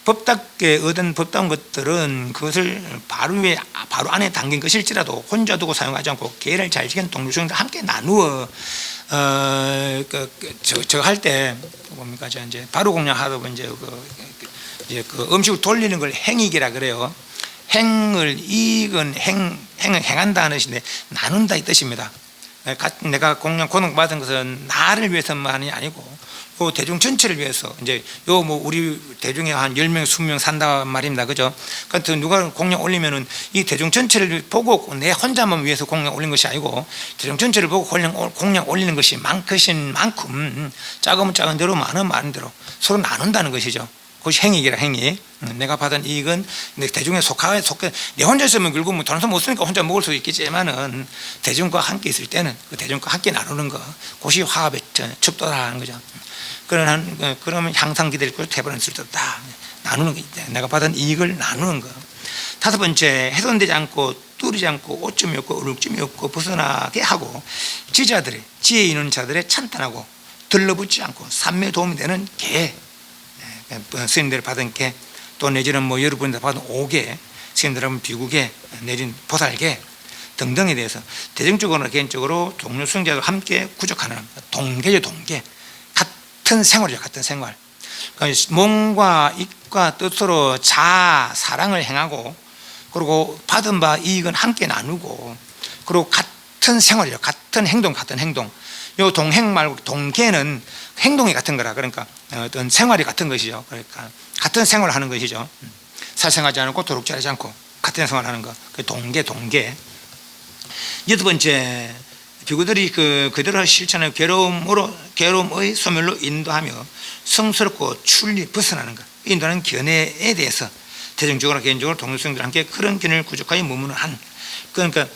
법답게 얻은 법다운 것들은 그것을 바로 안에 담긴 것일지라도 혼자 두고 사용하지 않고 계를 잘 지킨 동료수행과 함께 나누어 저거 할 때 뭡니까? 이제 바로 공양하다 보면 이제 그 음식을 돌리는 걸 행익이라 그래요. 행을 이익은 행을 행한다는 뜻인데 나눈다 이 뜻입니다. 내가 공양 고등받은 것은 나를 위해서만이 아니고 요 대중 전체를 위해서 이제 요 뭐 우리 대중에 한 10명 20명 산다 말입니다. 그죠? 그러니까 누가 공양 올리면은 이 대중 전체를 보고 내 혼자만 위해서 공양 올린 것이 아니고 대중 전체를 보고 공양 올리는 것이 많으신 만큼 작으면 작은 대로 많으면 많은 대로 서로 나눈다는 것이죠. 그것이 행위이라 행위. 내가 받은 이익은 내 대중에 속해 내 혼자 있으면 결국 뭐 돈을 못 쓰니까 혼자 먹을 수 있겠지만은 대중과 함께 있을 때는 그 대중과 함께 나누는 거, 그것이 화합의 척도라는 거죠. 그러면 향상 기대를 고 태반을 쓸 수 없다. 나누는 게 내가 받은 이익을 나누는 거. 다섯 번째, 훼손되지 않고 뚫리지 않고 오점이 없고 얼룩점이 없고 벗어나게 하고 지자들의 지혜 있는 자들의 찬탄하고 들러붙지 않고 삼매에 도움이 되는 개. 스님들 받은 개, 또 내지는 뭐 여러분들 받은 오개, 스님들은 비구개, 내지는 보살개 등등에 대해서 대중적으로나 개인적으로 동료 수행자들과 함께 구족하는 동계죠. 동계. 같은 생활이죠. 같은 생활. 그러니까 몸과 입과 뜻으로 자아, 사랑을 행하고 그리고 받은 바 이익은 함께 나누고 그리고 같은 생활이죠. 같은 행동, 같은 행동. 요 동행 말고 동계는 행동이 같은 거라. 그러니까 어떤 생활이 같은 것이죠. 그러니까 같은 생활을 하는 것이죠. 살생하지 않고 도둑질하지 않고 같은 생활을 하는 것. 그 동계. 여덟 번째, 비구들이 그대로 실천하는 괴로움의 소멸로 인도하며 성스럽고 출리 벗어나는 것. 인도하는 견해에 대해서 대중적으로 개인적으로 동료수행들과 함께 그런 견해를 구족하여 머무는 한. 그러니까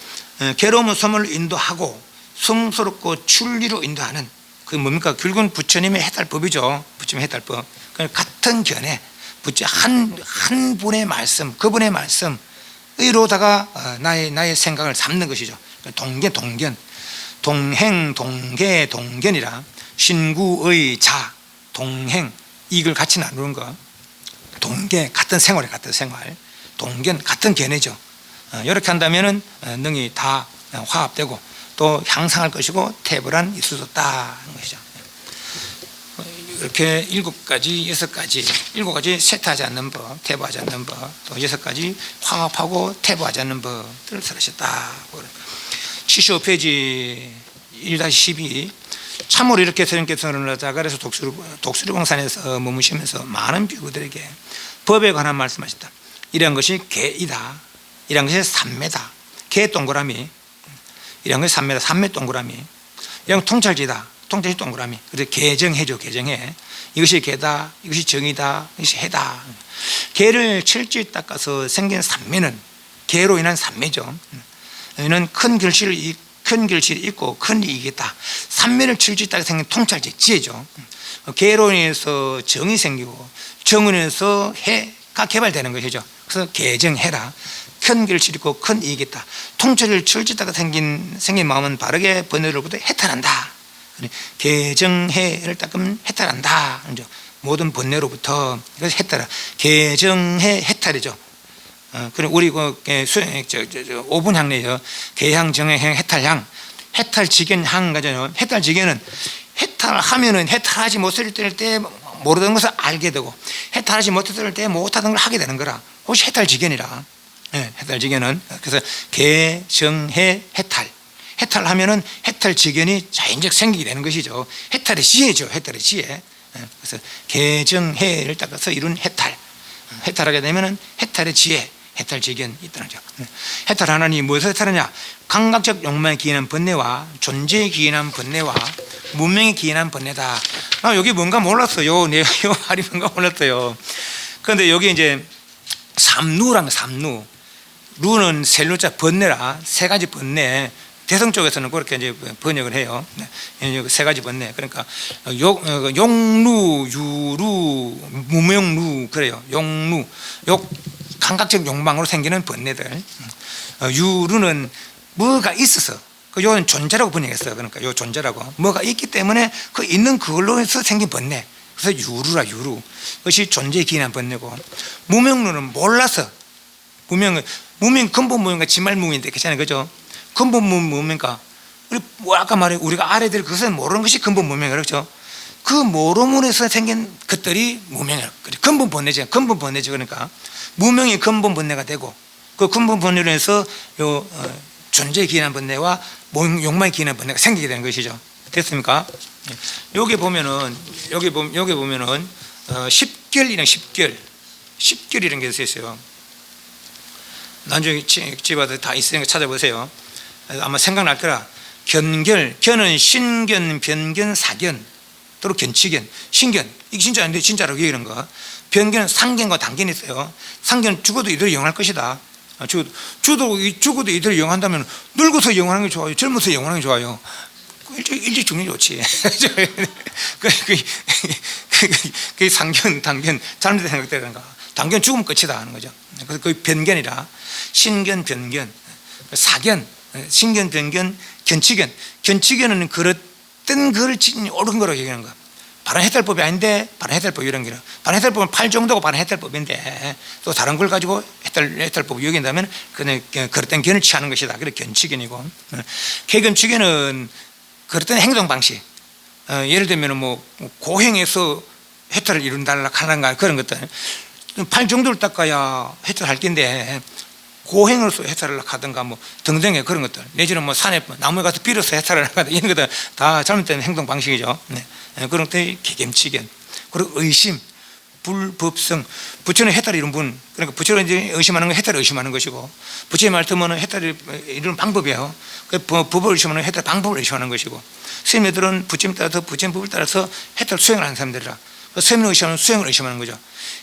괴로움의 소멸로 인도하고 성스럽고 출리로 인도하는 그 뭡니까? 결국은 부처님의 해탈법이죠. 부처님의 해탈법. 그러니까 같은 견해, 한 분의 말씀, 그분의 말씀으로다가 나의 생각을 삼는 것이죠. 동견, 동행, 동계, 동견이라 신구의 자, 동행, 이익을 같이 나누는 것. 동계, 같은 생활, 동견, 같은 견해죠. 이렇게 한다면은 능히 다 화합되고 또 향상할 것이고 태불한 있을 수 없다는 것이죠. 이렇게 7가지, 6가지 세타하지 않는 법, 태부하지 않는 법, 또 6가지 화합하고 태부하지 않는 법들을 설하셨다. 75페이지 1-12 참으로 이렇게 스님께서는 자갈에서 독수리봉산에서 머무시면서 많은 비구들에게 법에 관한 말씀하셨다. 이런 것이 개이다. 이런 것이 삼매다. 개 동그라미. 이런 것이 삼매 동그라미. 이런 통찰지다. 통찰지 동그라미. 그래서 개정해줘. 개정해. 이것이 개다. 이것이 정이다. 이것이 해다. 개를 철저히 닦아서 생긴 삼매는 개로 인한 삼매죠. 이는 큰 결실이 있고 큰 이익이다. 삼매를 철저히 닦아서 생긴 통찰지 지혜죠. 개로 인해서 정이 생기고 정으로 인해서 해가 개발되는 것이죠. 그래서 개정해라. 큰 결실이 있고 큰 이익이 있다. 통찰을 철저하게 생긴 마음은 바르게 번뇌로부터 해탈한다. 개정해를 닦으면 해탈한다. 모든 번뇌로부터 이것을 해탈하. 개정해 해탈이죠. 그리고 우리 그 5분 향례죠. 개향, 정향, 해탈향, 해탈지견향 가잖아요. 해탈지견은 해탈하면은 해탈하지 못할 때 모르던 것을 알게 되고 해탈하지 못했을 때 못하던 걸 하게 되는 거라. 그것이 해탈지견이라. 해탈지견은 그래서 개, 정, 해탈. 해탈하면은 해탈지견이 자연적 생기게 되는 것이죠. 해탈의 지혜죠. 해탈의 지혜. 그래서 개정해를 닦아서 이룬 해탈. 해탈하게 되면은 해탈의 지혜, 해탈지견이 있다는 거죠. 해탈하나니 무엇을 해탈하냐? 감각적 욕망에 기인한 번뇌와 존재에 기인한 번뇌와 문명에 기인한 번뇌다. 여기 뭔가 몰랐어요. 내 말이 뭔가 몰랐어요. 그런데 여기 이제 삼루라는 삼루. 루는 셀루자 번뇌라 세 가지 번뇌. 대성 쪽에서는 그렇게 이제 번역을 해요. 세 가지 번뇌. 그러니까 용루, 유루, 무명루 그래요. 용루, 감각적 욕망으로 생기는 번뇌들. 유루는 뭐가 있어서 요는 존재라고 번역했어요. 그러니까 요 존재라고 뭐가 있기 때문에 그 있는 그걸로 해서 생긴 번뇌. 그래서 유루라 유루. 그것이 존재에 기인한 번뇌고 무명루는 몰라서 무명 근본 무명과 지말 무명인데 괜찮아요, 그죠? 근본 무명과 우리 아까 말해 우리가 알아야 될 것은 모르는 것이 근본 무명이에요, 그렇죠? 그 모름으로서 생긴 것들이 무명이에요. 근본 번뇌죠. 근본 번뇌죠. 그러니까 무명이 근본 번뇌가 되고 그 근본 번뇌로 해서 존재에 기인한 번뇌와 욕망에 기인한 번뇌가 생기게 되는 것이죠. 됐습니까? 여기 보면은 여기 보면은 10결이랑 10결이라는 게 있어요. 나중에 집안에 다 있으니까 찾아보세요. 아마 생각날 거라. 견은 신견, 변견, 사견, 또는 견치견, 신견 이게 진짜 아닌데 진짜라고 얘기하는 거. 변견은 상견과 단견이 있어요. 상견은 죽어도 이대로 영할 것이다. 죽어도 이대로 영한다면 늙어서 영하는 게 좋아요, 젊어서 영하는 게 좋아요? 일찍 죽는 게 좋지. 그 상견, 단견 잘못된 생각되는가. 단견 죽으면 끝이다 하는 거죠. 그래서 그 변견이라 신견, 변견, 사견, 신견, 변견, 견치견. 견치견은 그랬던 걸 옳은 거라고 얘기하는 거야. 바른 해탈법이 아닌데 바른 해탈법 이런 거라. 바른 해탈법은 팔 정도가 바른 해탈법인데 또 다른 걸 가지고 해탈법을 여긴다면 그는 그릇된 견을 취하는 것이다. 그래 견치견이고. 개견치견은 그릇된 행동 방식. 예를 들면 뭐 고행해서 해탈을 이룬다라 하는가 그런 것들. 팔 정도를 닦아야 해탈할 텐데 고행으로서 해탈을 하든가 뭐 등등의 그런 것들, 내지는 뭐 산에 나무에 가서 빌어서 해탈을 하든가 이런 것들 다 잘못된 행동 방식이죠. 그런 것들이 개겸치견. 그리고 의심, 불법성. 부처는 해탈을 이룬 분, 그러니까 부처를 이제 의심하는 건 해탈을 의심하는 것이고, 부처의 말 들으면 해탈을 이루는 방법이에요. 그 법을 의심하는 건 해탈 방법을 의심하는 것이고, 스님들은 부처님 따라서 부처님 법을 따라서 해탈 수행을 하는 사람들이라. 스님을 의심하는 수행을 의심하는 거죠.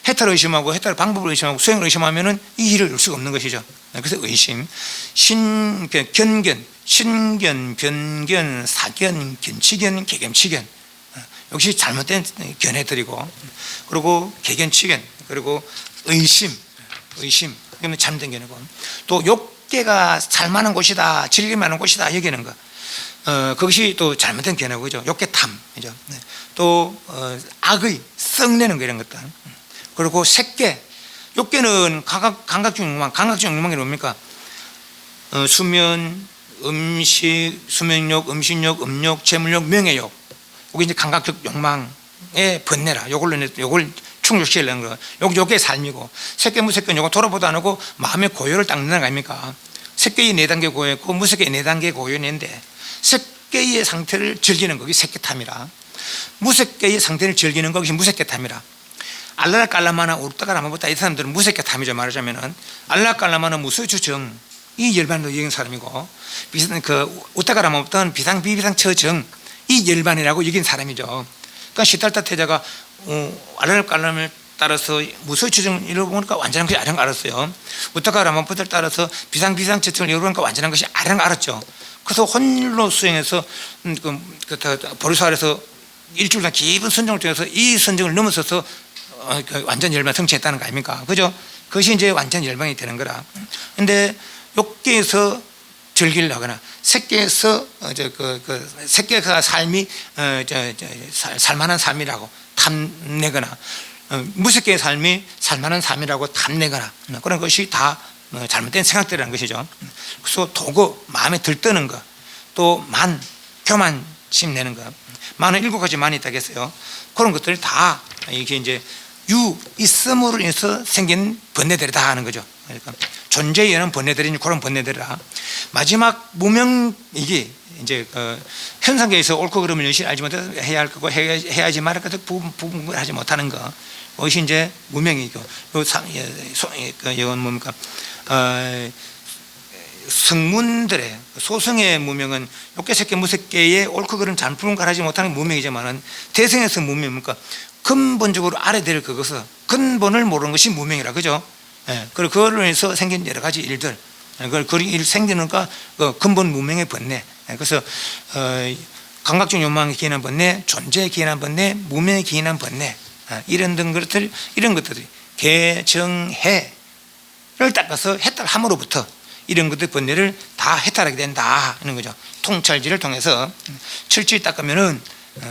해탈을 의심하고 해탈 방법을 의심하고 수행을 의심하면은 이 일을 이룰 수가 없는 것이죠. 그래서 의심, 견견, 신견, 변견, 사견, 견치견, 개견치견. 역시 잘못된 견해들이고, 그리고 개견치견, 그리고 의심, 그러면 잘못된 견해고, 또 욕계가 살만한 곳이다, 즐길만한 곳이다 여기는 거. 그것이 또 잘못된 견해고, 그죠? 욕계탐이죠. 또 악의 썩내는 거 이런 것들. 그리고 색계, 욕계는 감각적 욕망이 뭡니까? 수면, 음식, 수면욕, 음식욕, 음욕, 재물욕, 명예욕. 이게 이제 감각적 욕망의 번뇌라. 요걸 충족시키려는 거. 요게 삶이고, 색계, 무색계는 요거 돌아보도 안 하고 마음의 고요를 닦는 거 아닙니까? 색계의 4단계 고요였고 무색계의 4단계 고요인데, 색계의 상태를 즐기는 것이 색계탐이라, 무색계의 상태를 즐기는 것이 무색계탐이라. 알라라 깔라마나 우르따가라마보다 이 사람들은 무색계탐이죠. 말하자면은 알라라 깔라마나 무소주정 이 열반으로 여긴 사람이고, 비슷한 그 우따가라마보다는 비상 비비상 처정 이 열반이라고 여긴 사람이죠. 그러니까 시달타 태자가 알라라 깔라마를 따라서 무소주정 이러고 보니까 완전한 것이 아는 거 알았어요. 우따가라마보다를 따라서 비상 비상 처정을 이러고 보니까 완전한 것이 아는 거 알았죠. 그래서 혼일로 수행해서 보리사활에서 일주일간 깊은 선정을 통해서 이 선정을 넘어서서 완전 열반 성취했다는 거 아닙니까? 그죠? 그것이 이제 완전 열반이 되는 거라. 근데 욕계에서 즐기려 하거나, 색계에서 색계가 삶이 살만한 삶이라고 탐내거나, 무색계의 삶이 살만한 삶이라고 탐내거나, 그런 것이 다 잘못된 생각들이라는 것이죠. 그래서 도구, 마음에 들뜨는 것, 또 교만심 내는 것, 만은 7가지 만이 있다고 했어요. 그런 것들이 다 이게 이제 있음으로 인해서 생긴 번뇌들이다 하는 거죠. 그러니까 존재에 의한 번뇌들이니 그런 번뇌들이라. 마지막 무명이기 이제 현상계에서 옳고 그름을 열심히 알지 못해서 해야 할 거고 해야지 말할 것을 부분을 하지 못하는 거, 그것이 이제 무명이고, 이건 뭡니까? 성문들의 소성의 무명은 욕계, 색계, 무색계의 옳고 그름 잘 분간하지 못하는 무명이지만은 대성에서 무명입니까? 근본적으로 알아야 될 그것을 근본을 모르는 것이 무명이라, 그죠? 그리고 그걸로 인해서 생긴 여러 가지 일들, 그 일 생기는가 근본 무명의 번뇌. 그래서 감각적 욕망에 기인한 번뇌, 존재에 기인한 번뇌, 무명에 기인한 번뇌, 이런 것들이 개정해를 닦아서 해탈함으로부터 이런 것들 번뇌를 다 해탈하게 된다 하는 거죠. 통찰지를 통해서 철저히 닦으면은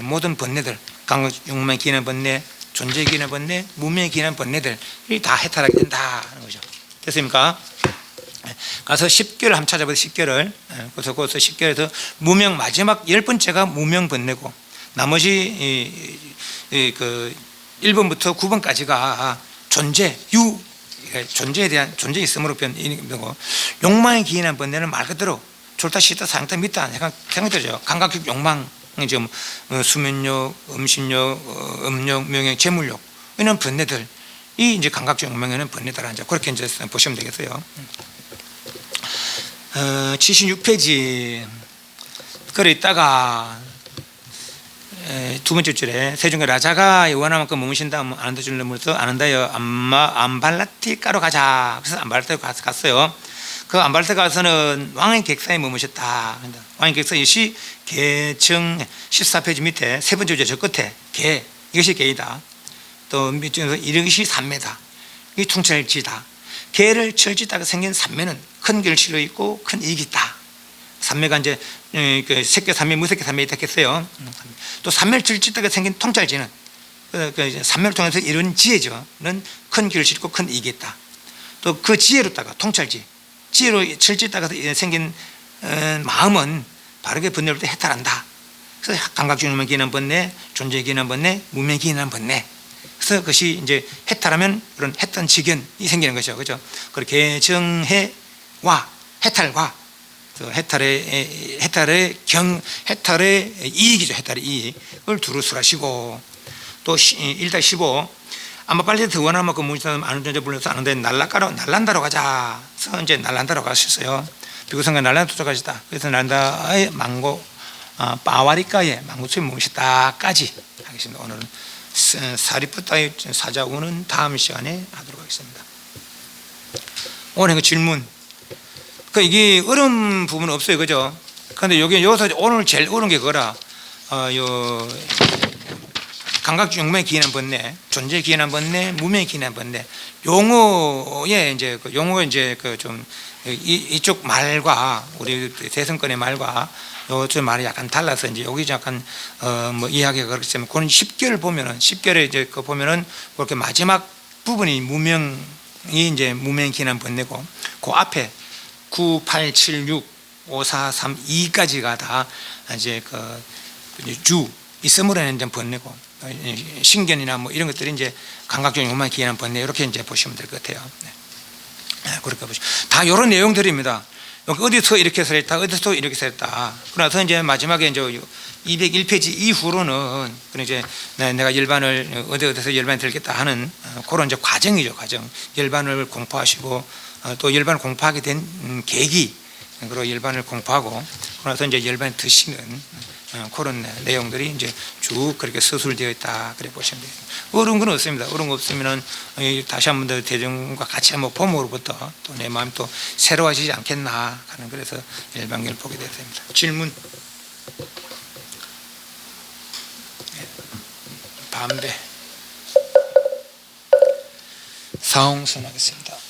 모든 번뇌들, 감각적 욕망에 기인한 번뇌, 존재에 기인한 번뇌, 무명에 기인한 번뇌들이 다 해탈하게 된다 하는 거죠. 됐습니까? 가서 10개를 한번 찾아보세요. 10개를. 그래서 거기서 10개에서 무명, 마지막 10번째가 무명 번뇌고, 나머지 그 1번부터 9번까지가 존재, 존재에 대한 존재 있음으로 변이고, 욕망에 기인한 번뇌는 말 그대로 좋다 싫다 상태 밑다 생각되죠. 감각적 욕망, 지금 수면욕, 음식욕, 음욕, 명욕, 재물욕 이런 번뇌들, 이 이제 감각적 욕망에는 번뇌다 이제 그렇게 이제 보시면 되겠어요. 76페이지. 그래 있다가 두 번째 줄에 세종의 라자가 원하만큼 머무신다 아는다 줄을 물어서 아는다여 안발라티가로 가자. 그래서 안발라티 갔어요. 그 안발라티 가서는 왕의 객사에 머무셨다. 왕의 객사 이것이 계청 14페이지 밑에 세 번째 줄 저 끝에 계, 이것이 계이다. 또 밑쪽에서 이것이 산매다. 이 통찰지다. 계를 철지다가 생긴 산매는 큰 결실로 있고 큰 이익이 있다. 산매가 이제 그 색계 산매, 무색계 산매 있다 했어요. 또 산매를 철지다가 생긴 통찰지는 그 산매를 통해서 이룬 지혜죠는 큰 결실 있고 큰 이익이 있다. 또 그 지혜로다가 통찰지, 지혜로 철지다가 생긴 마음은 바르게 번뇌를 때 해탈한다. 그래서 감각주의만 기인한 번뇌, 존재 기인한 번뇌, 무명 기인한 번뇌. 그래서 그것이 이제 해탈하면 그런 해탈 직연이 생기는 것이죠. 그죠? 그렇게 정해와 해탈과 해탈의 이익이죠. 해탈의 이익을 두루술하시고 또 1-15 아마 빨리 더 원하면 그 무지한 아는 존재 불러서 아는데 날란다로 가자. 그래서 이제 날란다로 가셨어요. 비구성가 날란다 도착하셨다. 그래서 날란다의 망고 빠와리가에 망고초에 모시다까지 하겠습니다. 오늘은 사리푸타의 사자우는 다음 시간에 하도록 하겠습니다. 오늘 그 질문, 이게 어려운 부분은 없어요, 그죠? 그런데 여기서 오늘 제일 어려운 게 그거라. 감각적 욕망에 기인한 번뇌, 존재에 기인한 번뇌, 무명에 기인한 번뇌. 용어에 이제 좀 이쪽 말과 우리 대성권의 말과 요즘 말이 약간 달라서 이제 여기 약간 뭐 이야기가 그렇기 때문에 그런 10개를 보면은 10개를 이제 그 보면은 그렇게 마지막 부분이 무명이 이제 무명 기인한 번뇌고 그 앞에 9, 8, 7, 6, 5, 4, 3, 2까지가 다 이제 주 있음으로는 이제 번뇌고 신견이나 뭐 이런 것들이 이제 감각적 욕망에 기인한 번뇌 이렇게 이제 보시면 될 것 같아요. 네. 그렇게 보시죠. 다 이런 내용들입니다. 어디서 이렇게 살았다, 어디서 이렇게 살았다. 그래서 이제 마지막에 이제 201페이지 이후로는 이제 내가 열반을 어디서 열반이 들겠다 하는 그런 이제 과정이죠, 과정. 열반을 공포하시고 또 열반을 공포하게 된 계기, 그리고 열반을 공포하고 그래서 이제 열반에 드시는 그런 내용들이 이제 쭉 그렇게 서술되어 있다. 그래 보시면 돼요. 어려운 건 없습니다. 어려운 거 없으면은 다시 한 번 더 대중과 같이 한번 봄으로부터 또 내 마음이 또 새로워지지 않겠나 하는 그래서 열반기를 보게 됐습니다. 질문. 담배 사홍선하겠습니다.